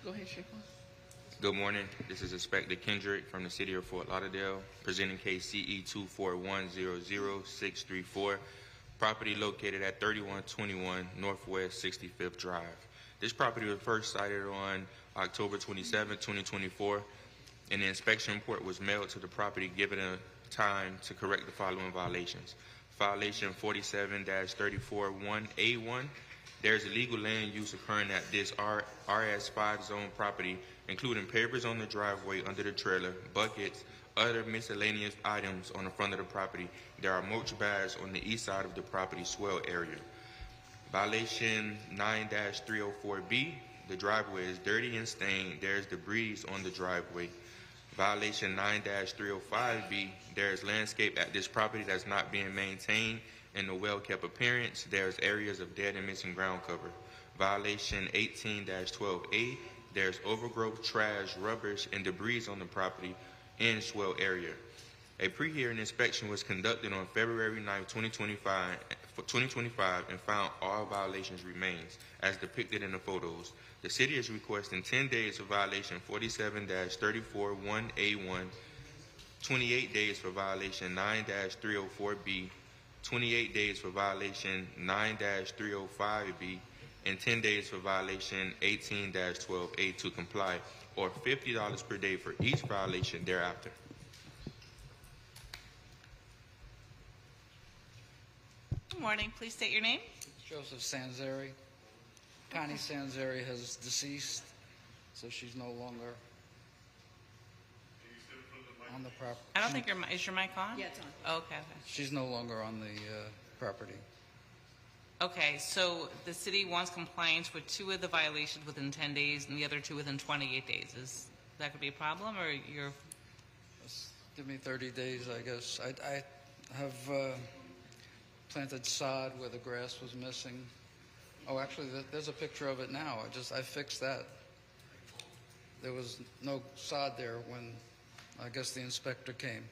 Go ahead, Shaquan. Good morning. This is Inspector Kendrick from the City of Fort Lauderdale, presenting case CE 241000634, property located at 3121 Northwest 65th Drive. This property was first cited on October 27, 2024, and the inspection report was mailed to the property given a time to correct the following violations. Violation 47-341A1. There is illegal land use occurring at this RS5 zone property, including pavers on the driveway under the trailer, buckets, other miscellaneous items on the front of the property. There are mulch bags on the east side of the property swell area. Violation 9-304B. The driveway is dirty and stained. There is debris on the driveway. Violation 9-305B. There is landscape at this property that's not being maintained in the well-kept appearance. There's areas of dead and missing ground cover. Violation 18-12A. There's overgrowth, trash, rubbish, and debris on the property and swell area. A pre-hearing inspection was conducted on February 9, 2025 and found all violations remains as depicted in the photos. The city is requesting 10 days for violation 47-341A1, 28 days for violation 9-304B, 28 days for violation 9-305B, and 10 days for violation 18-12A to comply, or $50 per day for each violation thereafter. Good morning. Please state your name. Joseph Sanzeri. Connie Sanzeri has deceased, so she's no longer on the property. I don't think is your mic on? Yeah, it's on. Oh, okay. She's no longer on the property. Okay, so the city wants compliance with 2 of the violations within 10 days and the other 2 within 28 days. Is that could be a problem, or you're? Just give me 30 days, I guess. I have planted sod where the grass was missing. Oh, actually, there's a picture of it now. I fixed that. There was no sod there when I guess the inspector came.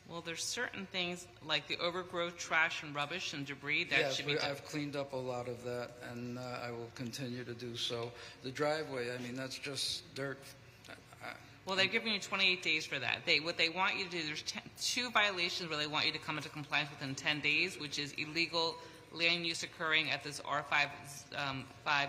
Well, there's certain things like the overgrowth, trash, and rubbish and debris that should be done. I've cleaned up a lot of that, and I will continue to do so. The driveway, I mean, that's just dirt. Well, they're giving you 28 days for that. What they want you to do, there's 2 violations where they want you to come into compliance within 10 days, which is illegal land use occurring at this R5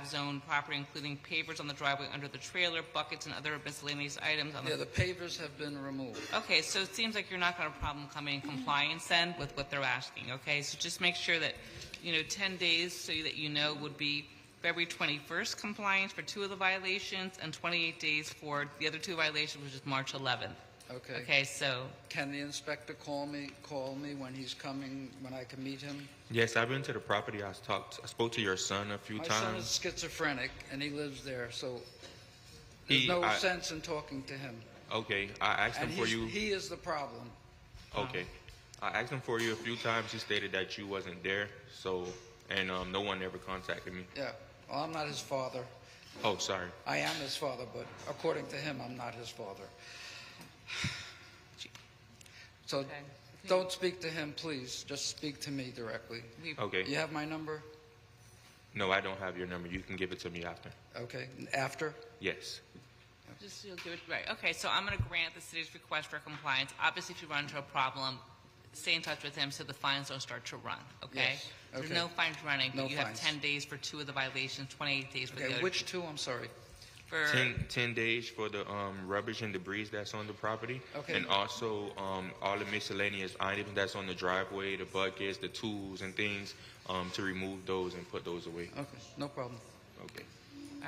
zone property, including pavers on the driveway under the trailer, buckets, and other miscellaneous items. The pavers have been removed. Okay, so it seems like you're not going to have a problem coming in compliance then with what they're asking, okay? So just make sure that, 10 days so that would be February 21st compliance for 2 of the violations and 28 days for the other 2 violations, which is March 11th. Okay. Okay, so. Can the inspector call me when he's coming, when I can meet him? Yes, I've been to the property. I spoke to your son a few times. My son is schizophrenic, and he lives there, so there's no sense in talking to him. Okay, I asked him for you. He is the problem. Okay, I asked him for you a few times. He stated that you wasn't there, and no one ever contacted me. Yeah, well, I'm not his father. Oh, sorry. I am his father, but according to him, I'm not his father. So don't speak to him, please. Just speak to me directly. Okay. You have my number? No, I don't have your number. You can give it to me after. Okay. After? Yes. Just you'll give it right. Okay, so I'm going to grant the city's request for compliance. Obviously, if you run into a problem, stay in touch with him so the fines don't start to run. Okay. Yes. Okay. There's no fines running, but No you fines. have 10 days for 2 of the violations, 28 days for the other. Which 2? I'm sorry. For 10 days for the rubbish and debris that's on the property. Okay. And also all the miscellaneous items that's on the driveway, the buckets, the tools and things, to remove those and put those away. Okay, no problem. Okay.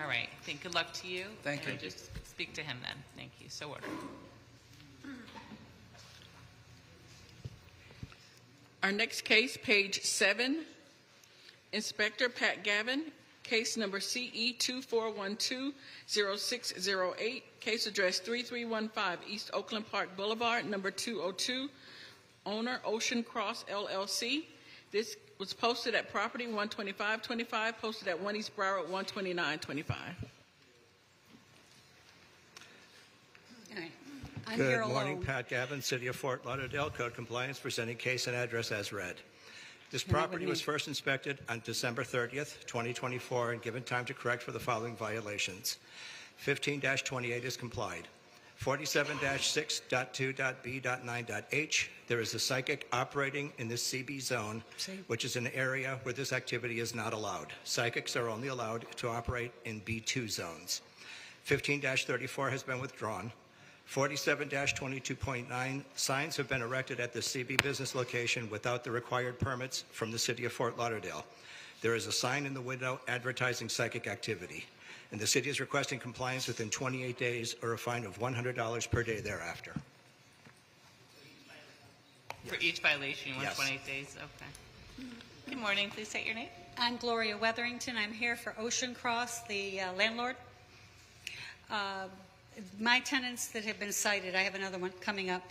all right. Good luck to you. Thank you. And just speak to him then. Thank you. So ordered. Our next case, page 7, Inspector Pat Gavin, case number CE 24120608, case address 3315 East Oakland Park Boulevard, number 202, owner Ocean Cross LLC. This was posted at property 12525, posted at 1 East Broward 12925. I'm Good here alone. morning, Pat Gavin, City of Fort Lauderdale, Code Compliance, presenting case and address as read. This And that would property was mean- first inspected on December 30th, 2024, and given time to correct for the following violations. 15-28 is complied. 47-6.2.b.9.h, there is a psychic operating in this CB zone, which is an area where this activity is not allowed. Psychics are only allowed to operate in B2 zones. 15-34 has been withdrawn. 47-22.9, signs have been erected at the CB business location without the required permits from the City of Fort Lauderdale. There is a sign in the window advertising psychic activity, and the city is requesting compliance within 28 days or a fine of $100 per day thereafter. For each violation, you want Yes. 28 days? Okay. Good morning. Please state your name. I'm Gloria Weatherington. I'm here for Ocean Cross, the landlord. My tenants that have been cited, I have another one coming up,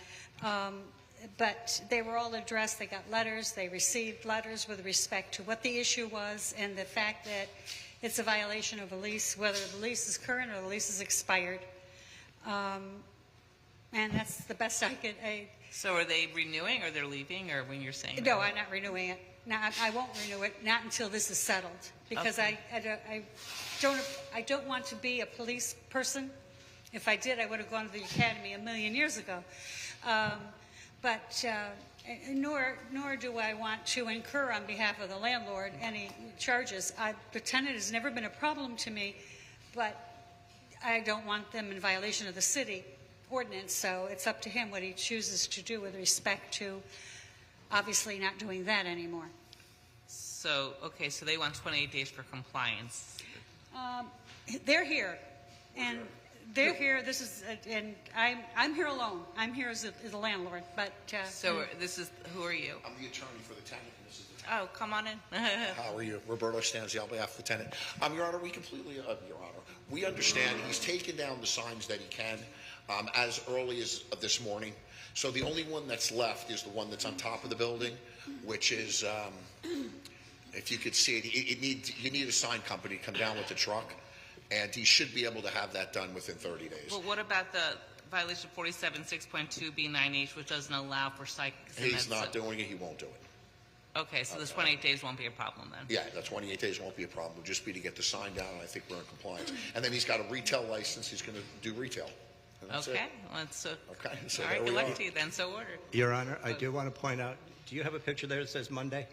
but they were all addressed. They got letters. They received letters with respect to what the issue was and the fact that it's a violation of a lease, whether the lease is current or the lease is expired. And that's the best I could. So are they renewing or they're leaving, or when you're saying No, that? I'm not renewing it. No, I won't renew it, not until this is settled, because Okay. I don't want to be a police person. If I did, I would have gone to the academy a million years ago. Nor do I want to incur on behalf of the landlord any charges. The tenant has never been a problem to me, but I don't want them in violation of the city ordinance, so it's up to him what he chooses to do with respect to obviously not doing that anymore. So, okay, so they want 28 days for compliance. They're here, and they're here. This is, and I'm here alone. I'm here as a landlord, but So this is, who are you? I'm the attorney for the tenant, and this is the tenant. Oh, come on in. How are you? Roberto Stanzi on behalf of the tenant. Your Honor, we completely, Your Honor, we understand he's taken down the signs that he can as early as this morning. So the only one that's left is the one that's on top of the building, which is, if you could see it, you need a sign company to come down with the truck, and he should be able to have that done within 30 days. Well, what about the violation 47.6.2B9H, which doesn't allow for psychics? He's not doing it, he won't do it. Okay, so the 28 days won't be a problem then? Yeah, the 28 days won't be a problem. It'll just be to get the sign down, and I think we're in compliance. And then he's got a retail license. He's going to do retail. And that's Okay, it. well, so, Okay, so all right, there good we luck are. to you then, so ordered. Your Honor, I do want to point out, do you have a picture there that says Monday?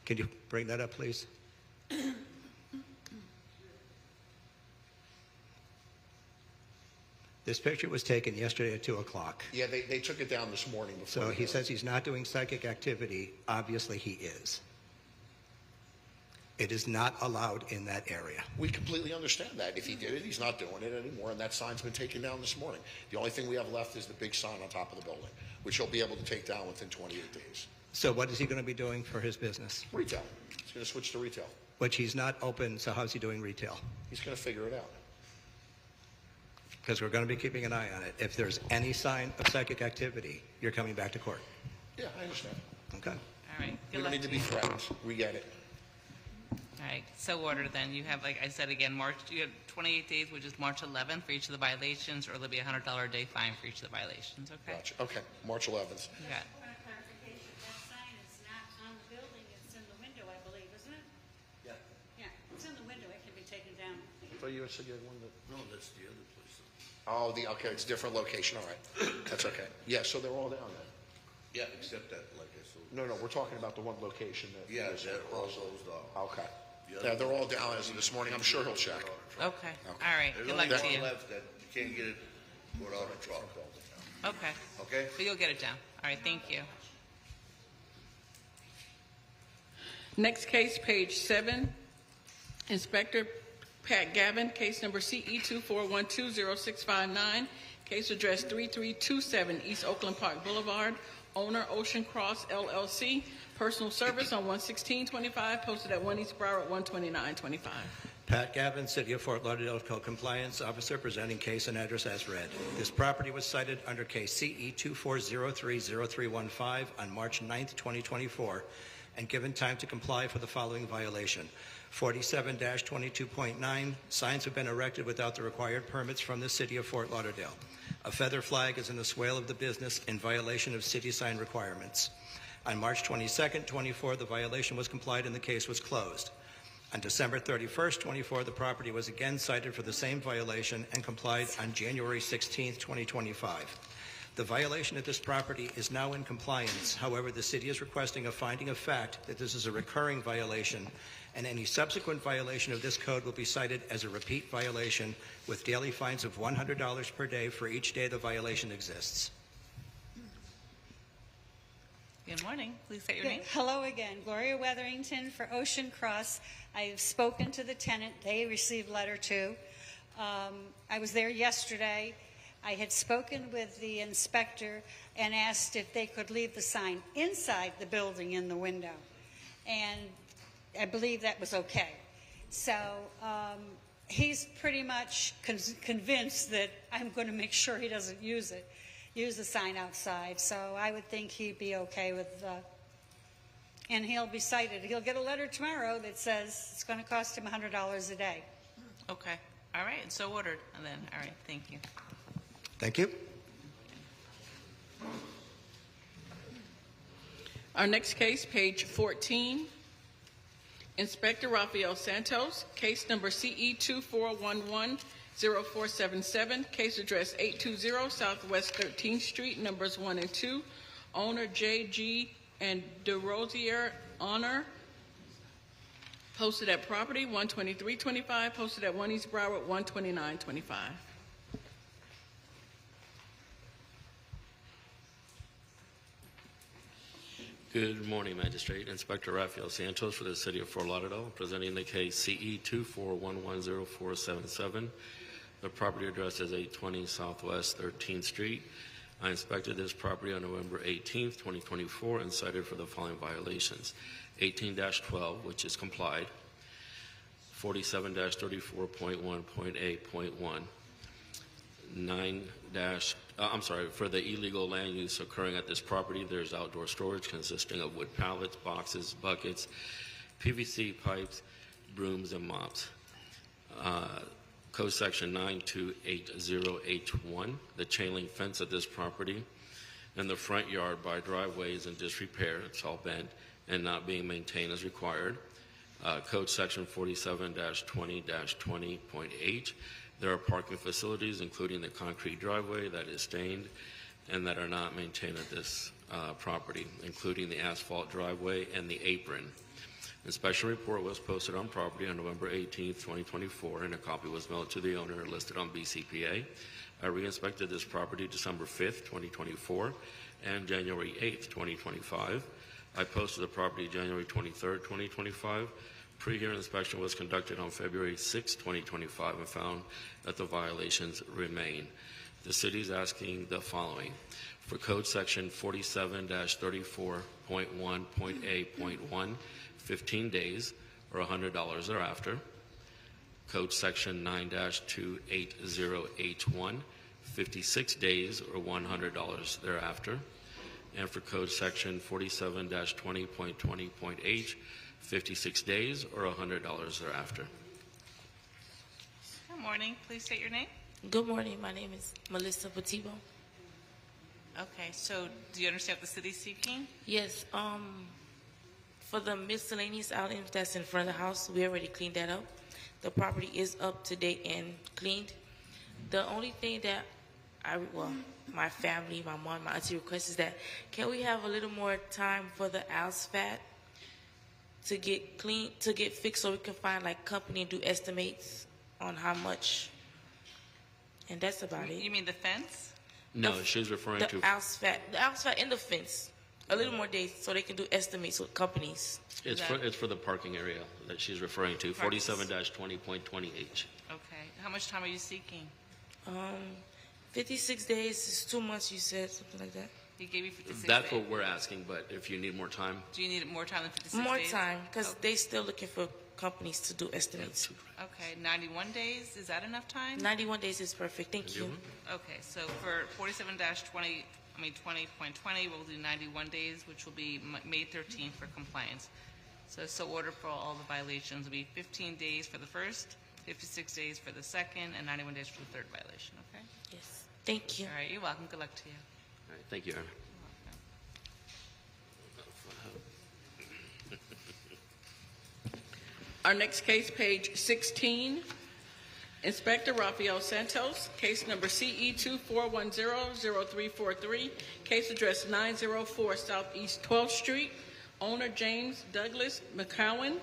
Can you bring that up, please? This picture was taken yesterday at 2 o'clock. Yeah, they took it down this morning. Before So the he hearing. says he's not doing psychic activity. Obviously, he is. It is not allowed in that area. We completely understand that. If he did it, he's not doing it anymore, and that sign's been taken down this morning. The only thing we have left is the big sign on top of the building, which he'll be able to take down within 28 days. So what is he going to be doing for his business? Retail. He's going to switch to retail. Which he's not open, so how's he doing retail? He's going to figure it out. Because we're going to be keeping an eye on it. If there's any sign of psychic activity, you're coming back to court. Yeah, I understand. Okay? All right, We good don't luck need to to be you. threatened. We get it. All right, so ordered then. You have, like I said again, you have 28 days, which is March 11th for each of the violations, or there'll be a $100 a day fine for each of the violations, okay? Gotcha. Okay, March 11th. You got it. Point of clarification, that sign is not on the building, it's in the window, I believe, isn't it? Yeah. Yeah, it's in the window, it can be taken down. So you said you had one that... No, that's the other place. Oh, okay, it's a different location. All right. That's okay. Yeah, so they're all down there. Yeah, except that, like I said. No, we're talking about the one location that... Yeah, is that all across. those down. Okay. The Yeah, other they're all down as of this morning. I'm sure he'll check. Okay, all right, There's good only luck to one you. left that you can't get it without a truck. Okay, Okay? but you'll get it down. All right, thank you. Next case, page 7, Inspector Pat Gavin, case number CE 24120659, case address 3327 East Oakland Park Boulevard, owner Ocean Cross LLC, personal service on 11625, posted at 1 East Broward 12925. Pat Gavin, City of Fort Lauderdale Code Compliance Officer, presenting case and address as read. This property was cited under case CE 24030315 on March 9th, 2024, and given time to comply for the following violation. 47-22.9, signs have been erected without the required permits from the City of Fort Lauderdale. A feather flag is in the swale of the business in violation of city sign requirements. On March 22nd, 24, the violation was complied and the case was closed. On December 31st, 24, the property was again cited for the same violation and complied on January 16th, 2025. The violation at this property is now in compliance. However, the city is requesting a finding of fact that this is a recurring violation, and any subsequent violation of this code will be cited as a repeat violation with daily fines of $100 per day for each day the violation exists. Good morning. Please state your name. Hello again. Gloria Weatherington for Ocean Cross. I've spoken to the tenant. They received letter 2. I was there yesterday. I had spoken with the inspector and asked if they could leave the sign inside the building in the window. And I believe that was okay. So he's pretty much convinced that I'm going to make sure he doesn't use the sign outside. So I would think he'd be okay with, and he'll be cited. He'll get a letter tomorrow that says it's going to cost him $100 a day. Okay. All right. So ordered. And then, all right. Thank you. Thank you. Our next case, page 14. Inspector Rafael Santos, case number CE 24110477, case address 820 Southwest 13th Street, numbers 1 and 2. Owner J.G. and DeRosier Honor. Posted at property 12325, posted at 1 East Broward 12925. Good morning, Magistrate. Inspector Rafael Santos for the City of Fort Lauderdale, presenting the case CE 24110477. The property address is 820 Southwest 13th Street. I inspected this property on November 18th, 2024, and cited for the following violations. 18-12, which is complied. 47-34.1.8.1. For the illegal land use occurring at this property, there's outdoor storage consisting of wood pallets, boxes, buckets, PVC pipes, brooms, and mops. Code section 9280H1, the chain link fence at this property and the front yard by driveway is in disrepair. It's all bent and not being maintained as required. Code section 47-20-20.8. There are parking facilities, including the concrete driveway that is stained and that are not maintained at this property, including the asphalt driveway and the apron. Inspection report was posted on property on November 18th, 2024, and a copy was mailed to the owner listed on BCPA. I re-inspected this property December 5th, 2024, and January 8th, 2025. I posted the property January 23rd, 2025. Pre-hearing inspection was conducted on February 6, 2025, and found that the violations remain. The city is asking the following. For code section 47-34.1.8.1, 15 days or $100 thereafter. Code section 9-280H1, 56 days or $100 thereafter. And for code section 47-20.20.H, 56 days or $100 thereafter. Good morning. Please state your name. Good morning. My name is Melissa Patibo. Okay. So do you understand what the city's seeking? Yes. For the miscellaneous items that's in front of the house, we already cleaned that up. The property is up to date and cleaned. The only thing that my family, my mom, my auntie requests is that can we have a little more time for the asphalt to get clean, to get fixed, so we can find like company and do estimates on how much. And that's about it. You mean the fence? No, she's referring to the asphalt in the fence. A little more days so they can do estimates with companies. It's for the parking area that she's referring to, 47-20.20H. Okay. How much time are you seeking? 56 days is 2 months, you said, something like that. He gave you 56 That's days. what we're asking, but if you need more time. Do you need more time than 56 More days? time, because they still looking for companies to do estimates. Okay. 91 days, is that enough time? 91 days is perfect, thank you. Okay. So for 47-20, 20.20, we'll do 91 days, which will be May 13th for compliance. So order for all the violations will be 15 days for the first, 56 days for the second, and 91 days for the third violation, okay? Yes. Thank you. All right, you're welcome. Good luck to you. All right, thank you, Aaron. Our next case, page 16, Inspector Rafael Santos, case number CE 24100343, case address 904 Southeast 12th Street, owner James Douglas McCowan,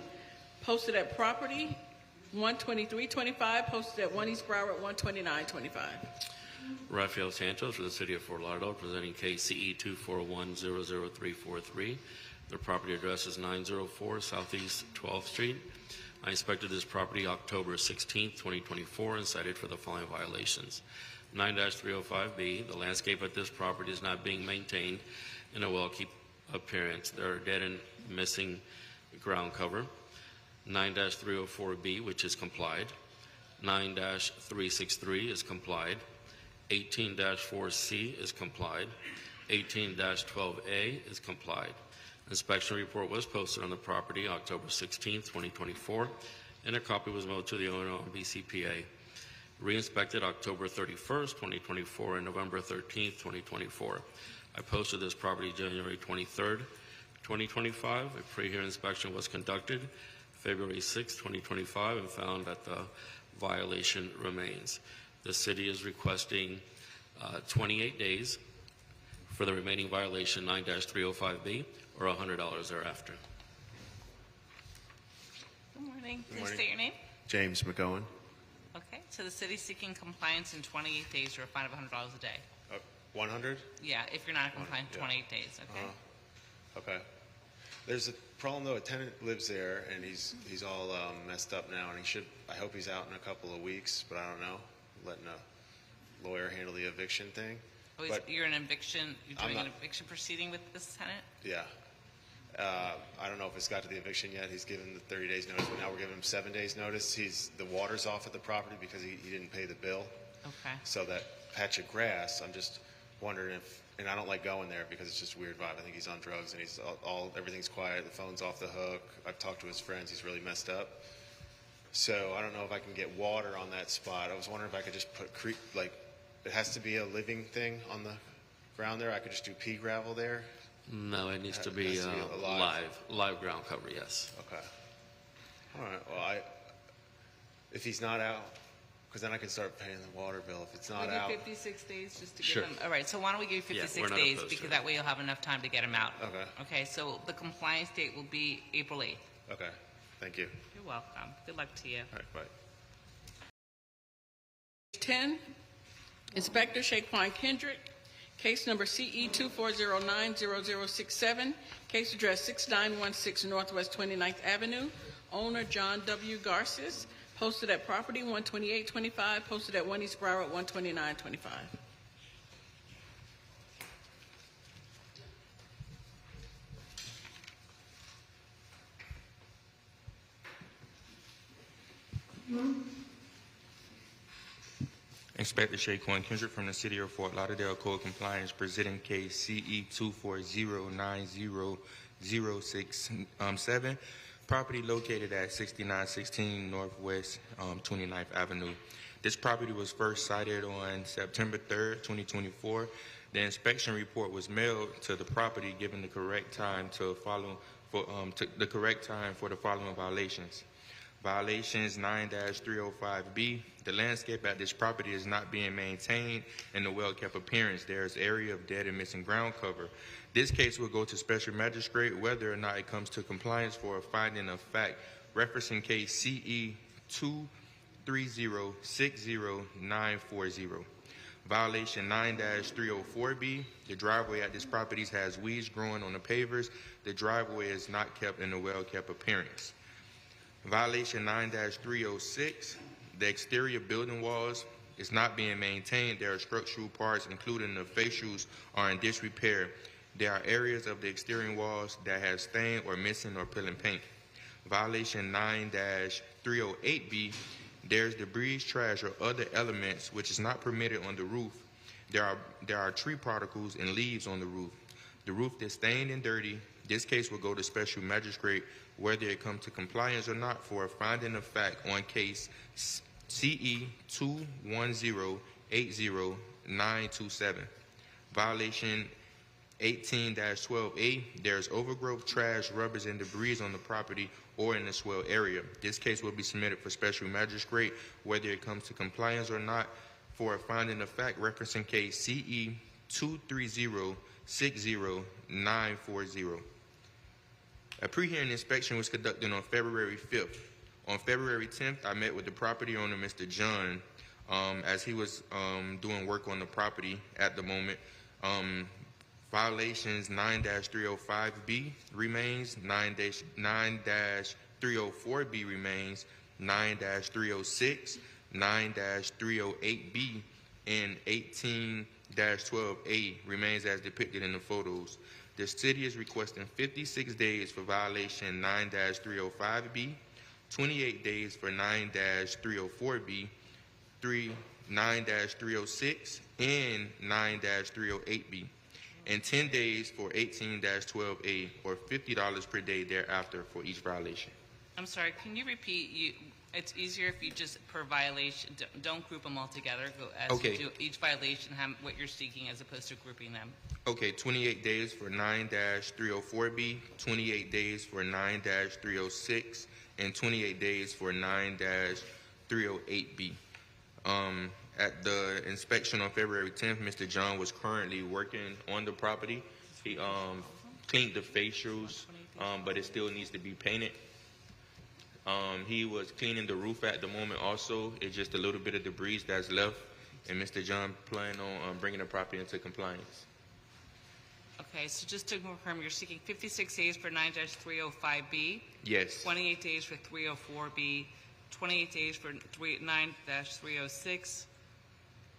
posted at property 12325, posted at 1 East Broward 12925. Rafael Santos for the City of Fort Lauderdale, presenting case CE 241000343. The property address is 904 Southeast 12th Street. I inspected this property October 16, 2024, and cited for the following violations. 9-305B, the landscape at this property is not being maintained in a well-kept appearance. There are dead and missing ground cover. 9-304B, which is complied. 9-363 is complied. 18-4C is complied. 18-12A is complied. Inspection report was posted on the property October 16, 2024, and a copy was mailed to the owner on BCPA. Re-inspected October 31st, 2024, and November 13th, 2024. I posted this property January 23rd, 2025. A pre-hearing inspection was conducted February 6, 2025, and found that the violation remains. The city is requesting 28 days for the remaining violation, 9-305B, or $100 thereafter. Good morning. Please morning. state your name. James McGowan. Okay, so the city's seeking compliance in 28 days or a fine of $100 a day. 100? Yeah, if you're not compliant in Yeah. 28 days, okay? Okay. There's a problem though. A tenant lives there, and he's all messed up now, and I hope he's out in a couple of weeks, but I don't know. Letting a lawyer handle the eviction thing. Oh, But you're an eviction, you're I'm doing an not- eviction proceeding with this tenant? yeah. I don't know if it's got to the eviction yet. He's given the 30 days notice, but now we're giving him 7 days notice. The water's off at the property because he didn't pay the bill. Okay. So that patch of grass, I'm just wondering if, and I don't like going there because it's just a weird vibe. I think he's on drugs, and he's everything's quiet. The phone's off the hook. I've talked to his friends. He's really messed up. So I don't know if I can get water on that spot. I was wondering if I could just put it has to be a living thing on the ground there. I could just do pea gravel there. No, it needs to It be has to be live ground cover, yes. Okay. All right. Well, if he's not out, because then I can start paying the water bill. If it's not We'll out. give 56 days just to Sure. give him, all right, so why don't we give you Yeah, 56 we're not days, opposed to because it. that way you'll have enough time to get him out. Okay. Okay, so the compliance date will be April 8th. Okay. Thank you. You're welcome. Good luck to you. All right. Bye. 10, Inspector Shaquan Kendrick, case number CE 24090067, case address 6916 Northwest 29th Avenue, owner John W. Garces, posted at property 12825, posted at 1 East Broward 12925. Inspector Shaquan Kendrick from the City of Fort Lauderdale Code Compliance, presenting case CE 2409067, property located at 6916 Northwest 29th Avenue. This property was first sighted on September 3rd, 2024. The inspection report was mailed to the property, given the correct time for the following violations. Violations 9-305B. The landscape at this property is not being maintained in a well-kept appearance. There is area of dead and missing ground cover. This case will go to Special Magistrate whether or not it comes to compliance for a finding of fact, referencing case CE 23060-940. Violation 9-304B. The driveway at this property has weeds growing on the pavers. The driveway is not kept in a well-kept appearance. Violation 9-306, the exterior building walls is not being maintained. There are structural parts, including the fascias, are in disrepair. There are areas of the exterior walls that have stain or missing or peeling paint. Violation 9-308B, there's debris, trash, or other elements which is not permitted on the roof. There are tree particles and leaves on the roof. The roof is stained and dirty. This case will go to special magistrate whether it comes to compliance or not for a finding of fact on case CE 21080-927. Violation 18-12A, there's overgrowth, trash, rubbers, and debris on the property or in the swell area. This case will be submitted for special magistrate whether it comes to compliance or not for a finding of fact referencing case CE 23060-940. A pre-hearing inspection was conducted on February 5th. On February 10th, I met with the property owner, Mr. John, as he was doing work on the property at the moment. Violations 9-305B remains, 9-304B remains, 9-306, 9-308B, and 18-12A remains as depicted in the photos. The city is requesting 56 days for violation 9-305B, 28 days for 9-304B, 9-306, and 9-308B, and 10 days for 18-12A, or $50 per day thereafter for each violation. I'm sorry, can you repeat? It's easier if you just per violation, don't group them all together. Go as Okay. you do each violation, what you're seeking as opposed to grouping them. Okay, 28 days for 9-304B, 28 days for 9-306, and 28 days for 9-308B. At the inspection on February 10th, Mr. John was currently working on the property. He cleaned the facials, but it still needs to be painted. He was cleaning the roof at the moment also. It's just a little bit of debris that's left, and Mr. John planned on bringing the property into compliance. Okay, so just to confirm, you're seeking 56 days for 9-305B, Yes. 28 days for 304B, 28 days for 9-306,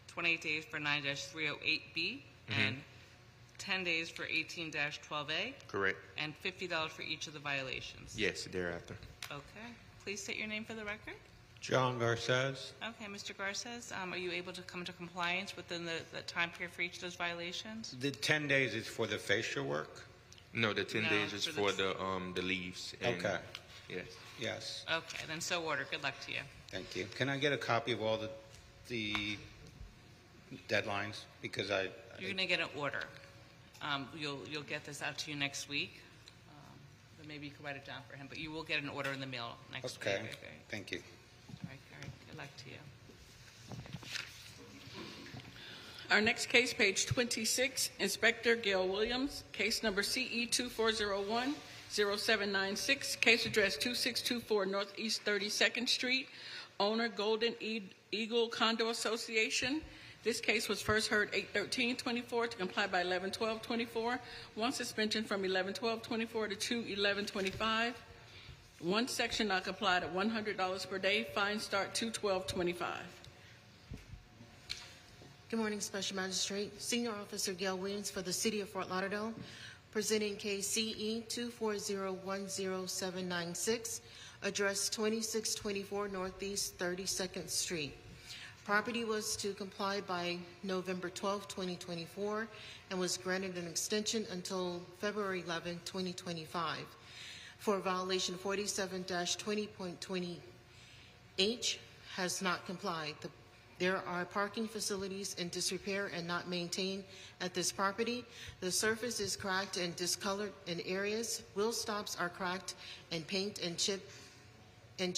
28 days for 9-308B, and 10 days for 18-12A, Correct. and $50 for each of the violations. Yes, thereafter. Okay. Please state your name for the record. John Garces. Okay, Mr. Garces, are you able to come to compliance within the time period for each of those violations? The 10 days is for the facial work? No, the 10 No, days is for for the leaves. And, Okay. Yes. Yes. Okay, then so ordered. Good luck to you. Thank you. Can I get a copy of all the deadlines? Because You're going to get an order. You'll get this out to you next week. But maybe you can write it down for him. But you will get an order in the mail next Okay. week. Okay. Thank you. All right. Good luck to you. Our next case, page 26, Inspector Gail Williams, case number CE 2401-0796, case address 2624 Northeast 32nd Street, owner Golden Eagle Condo Association. This case was first heard 8/13/24 to comply by 11/12/24. One suspension from 11/12/24 to 2/11/25. One section not complied at $100 per day. Fine start 2/12/25. Good morning, Special Magistrate. Senior Officer Gail Williams for the City of Fort Lauderdale, presenting case CE 24010-796, address 2624 Northeast 32nd Street. Property was to comply by November 12, 2024, and was granted an extension until February 11, 2025. For violation 47-20.20H has not complied. There are parking facilities in disrepair and not maintained at this property. The surface is cracked and discolored in areas. Wheel stops are cracked and paint and chipped and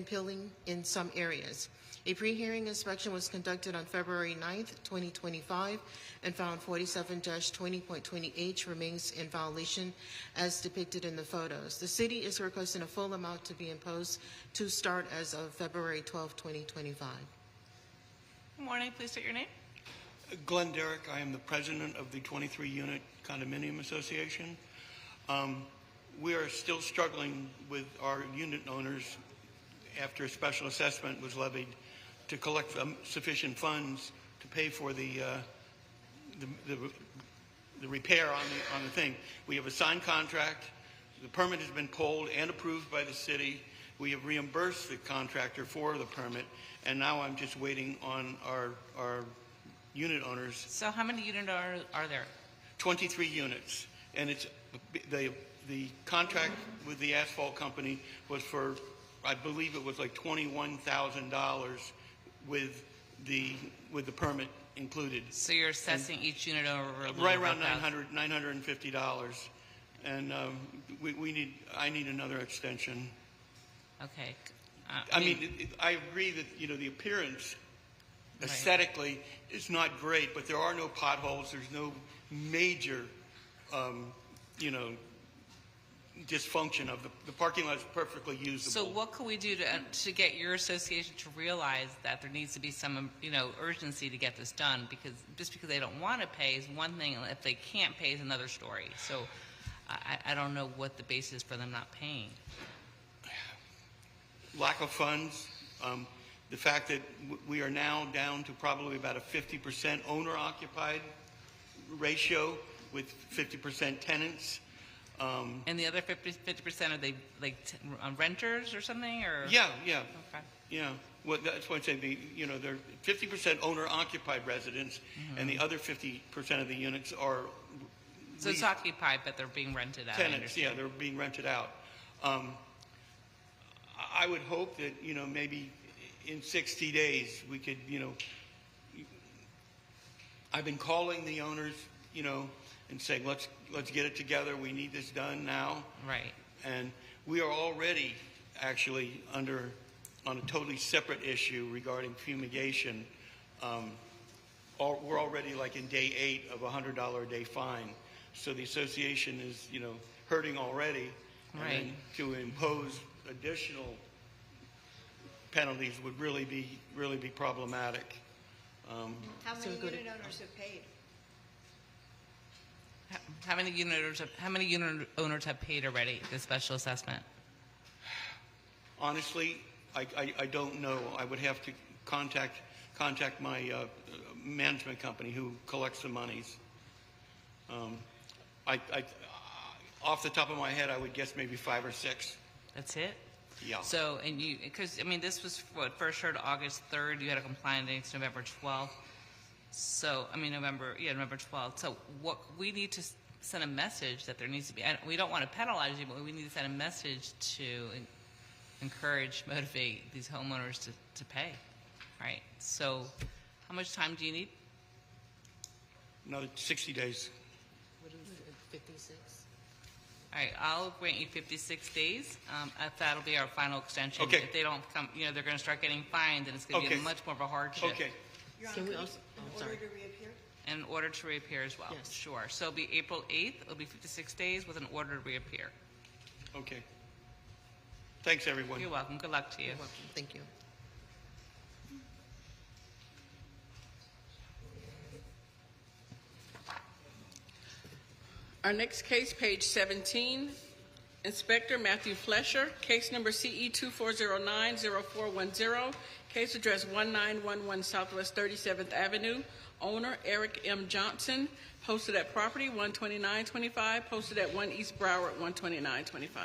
peeling in some areas. A pre-hearing inspection was conducted on February 9th, 2025, and found 47-20.20H remains in violation as depicted in the photos. The city is requesting a full amount to be imposed to start as of February 12, 2025. Good morning. Please state your name. Glenn Derrick. I am the president of the 23-unit condominium association. We are still struggling with our unit owners after a special assessment was levied to collect sufficient funds to pay for the repair on the thing. We have a signed contract. The permit has been pulled and approved by the city. We have reimbursed the contractor for the permit, and now I'm just waiting on our unit owners. So how many unit owners are there? 23 units, and it's the contract with the asphalt company was for, I believe it was like $21,000 with the permit included. So you're assessing each unit owner a little Right around over $950, and I need another extension. Okay. I mean, I agree that the appearance aesthetically is not great, but there are no potholes. There's no major, dysfunction of the parking lot is perfectly usable. So what can we do to get your association to realize that there needs to be some, urgency to get this done? Because just because they don't want to pay is one thing, and if they can't pay is another story. So I don't know what the basis is for them not paying. Lack of funds, the fact that we are now down to probably about a 50% owner-occupied ratio with 50% tenants. And the other 50%, are they renters or something? Or Yeah. Okay. Yeah. Well, that's why I say they're 50% owner-occupied residents, and the other 50% of the units are. So it's occupied, but they're being rented out. Tenants, yeah, they're being rented out. I would hope that maybe in 60 days we could I've been calling the owners and saying let's get it together. We need this done now. Right. And we are already actually on a totally separate issue regarding fumigation. We're already like in day 8 of a $100 a day fine. So the association is hurting already. Right. And then to impose additional penalties would really be problematic. How many unit owners have paid? How many unit owners have paid already the special assessment? Honestly, I don't know. I would have to contact my management company who collects the monies. Off the top of my head, I would guess maybe 5 or 6. That's it? Yeah. So, because this was first heard August 3rd. You had a compliance date November 12th. So, November 12th. So, what we need to send a message that there needs to be. We don't want to penalize you, but we need to send a message to encourage, motivate these homeowners to pay. Right. So, how much time do you need? Another 60 days. What is it, 56? All right, I'll grant you 56 days. If that'll be our final extension. Okay. If they don't come, they're going to start getting fined, and it's going to be much more of a hardship. Okay. Your Can Honor, we could also- you- oh, in order sorry. to reappear? In order to reappear as well. Yes. Sure. So it'll be April 8th. It'll be 56 days with an order to reappear. Okay. Thanks, everyone. You're welcome. Good luck to you. You're welcome. Thank you. Our next case, page 17, Inspector Matthew Flesher, case number CE 2409-0410, case address 1911 Southwest 37th Avenue, owner Eric M. Johnson, posted at property 12925, posted at 1 East Broward 12925.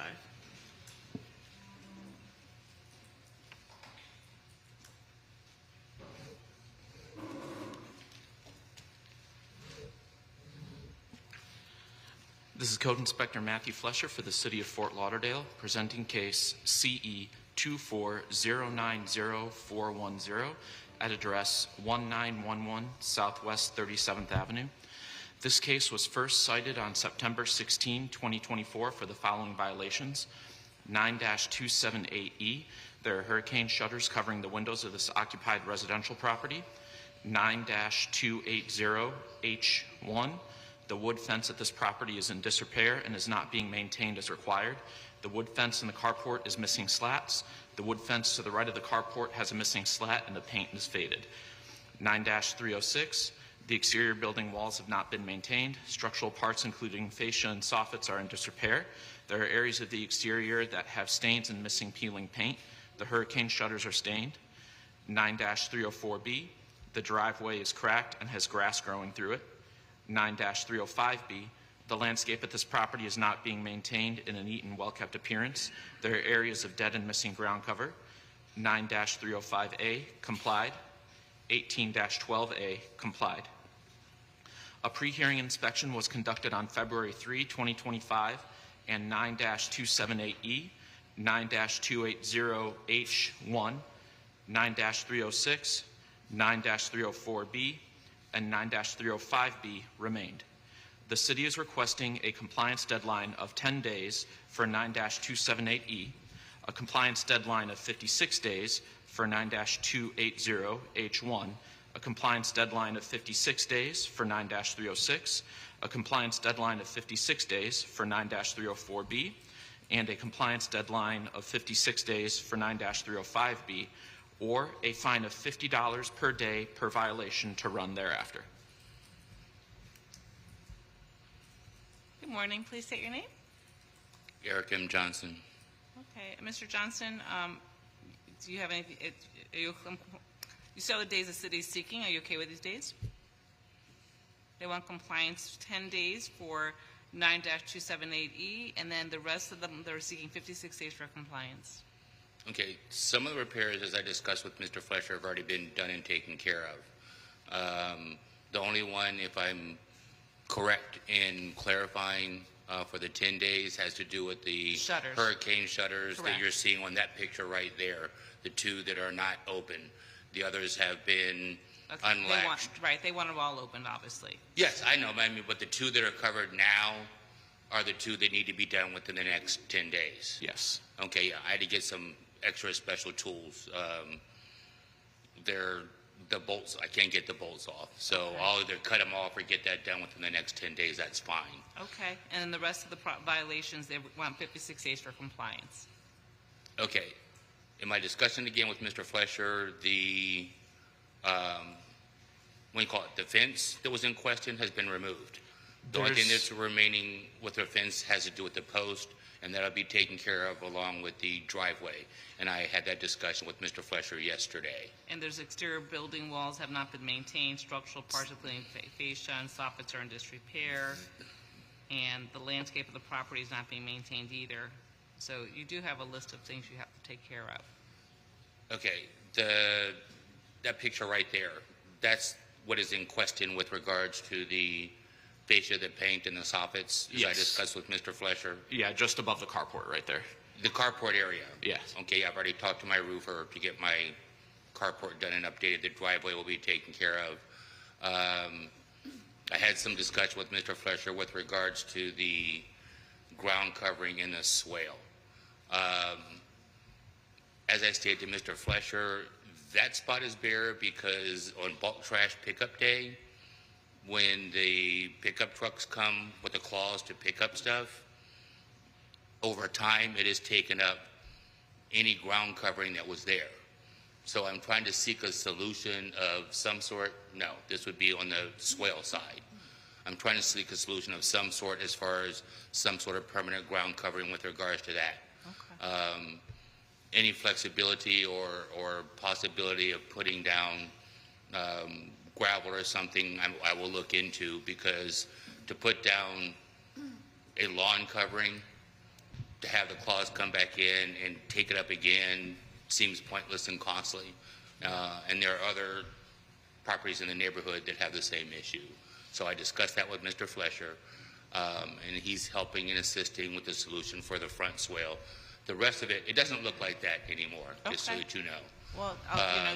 This is Code Inspector Matthew Flesher for the City of Fort Lauderdale, presenting case CE 24090-410 at address 1911 Southwest 37th Avenue. This case was first cited on September 16, 2024 for the following violations. 9-278E, there are hurricane shutters covering the windows of this occupied residential property. 9-280H1, the wood fence at this property is in disrepair and is not being maintained as required. The wood fence in the carport is missing slats. The wood fence to the right of the carport has a missing slat and the paint is faded. 9-306, the exterior building walls have not been maintained. Structural parts including fascia and soffits are in disrepair. There are areas of the exterior that have stains and missing peeling paint. The hurricane shutters are stained. 9-304B, the driveway is cracked and has grass growing through it. 9-305B, the landscape at this property is not being maintained in a neat and well-kept appearance. There are areas of dead and missing ground cover. 9-305A, complied. 18-12A complied. A pre-hearing inspection was conducted on February 3, 2025, and 9-278E, 9-280H1, 9-306, 9-304B, and 9-305B remained. The city is requesting a compliance deadline of 10 days for 9-278E, a compliance deadline of 56 days for 9-280H1, a compliance deadline of 56 days for 9-306, a compliance deadline of 56 days for 9-304B, and a compliance deadline of 56 days for 9-305B, or a fine of $50 per day per violation to run thereafter. Good morning. Please state your name. Eric M. Johnson. Okay. Mr. Johnson, do you have any, you saw the days the city is seeking. Are you okay with these days? They want compliance 10 days for 9-278E, and then the rest of them, they're seeking 56 days for compliance. Okay, some of the repairs, as I discussed with Mr. Fletcher, have already been done and taken care of. The only one, if I'm correct in clarifying for the 10 days, has to do with the shutters. Hurricane shutters. Correct. That you're seeing on that picture right there, the two that are not open. The others have been unlatched. They want them all opened, obviously. Yes, I know, but the two that are covered now are the two that need to be done within the next 10 days. Yes. Okay, yeah, I had to get some extra special tools. They're the bolts, I can't get the bolts off. So Okay. I'll either cut them off or get that done within the next 10 days, that's fine. Okay. And then the rest of the violations, they want 56 days for compliance. Okay, in my discussion again with Mr. Fletcher, the, what do you call it, the fence that was in question has been removed. The only thing that's remaining with the fence has to do with the post, and that'll be taken care of along with the driveway. And I had that discussion with Mr. Fletcher yesterday. And there's exterior building walls have not been maintained, structural parts including fascia and soffits are in disrepair, and the landscape of the property is not being maintained either. So you do have a list of things you have to take care of. Okay, that picture right there, that's what is in question with regards to the fascia, the paint, and the soffits, as I Yes. discussed with Mr. Fletcher. Yeah, just above the carport right there. The carport area? Yes. Okay, I've already talked to my roofer to get my carport done and updated. The driveway will be taken care of. I had some discussion with Mr. Fletcher with regards to the ground covering in the swale. As I stated to Mr. Fletcher, that spot is bare because on bulk trash pickup day, when the pickup trucks come with the claws to pick up stuff, over time it has taken up any ground covering that was there. So I'm trying to seek a solution of some sort. No, this would be on the swale side. I'm trying to seek a solution of some sort as far as some sort of permanent ground covering with regards to that. Okay. Any flexibility or possibility of putting down gravel or something, I will look into, because to put down a lawn covering, to have the claws come back in and take it up again seems pointless and costly. And there are other properties in the neighborhood that have the same issue. So I discussed that with Mr. Fletcher, and he's helping and assisting with the solution for the front swale. The rest of it, it doesn't look like that anymore, just so Okay. that you know. Well,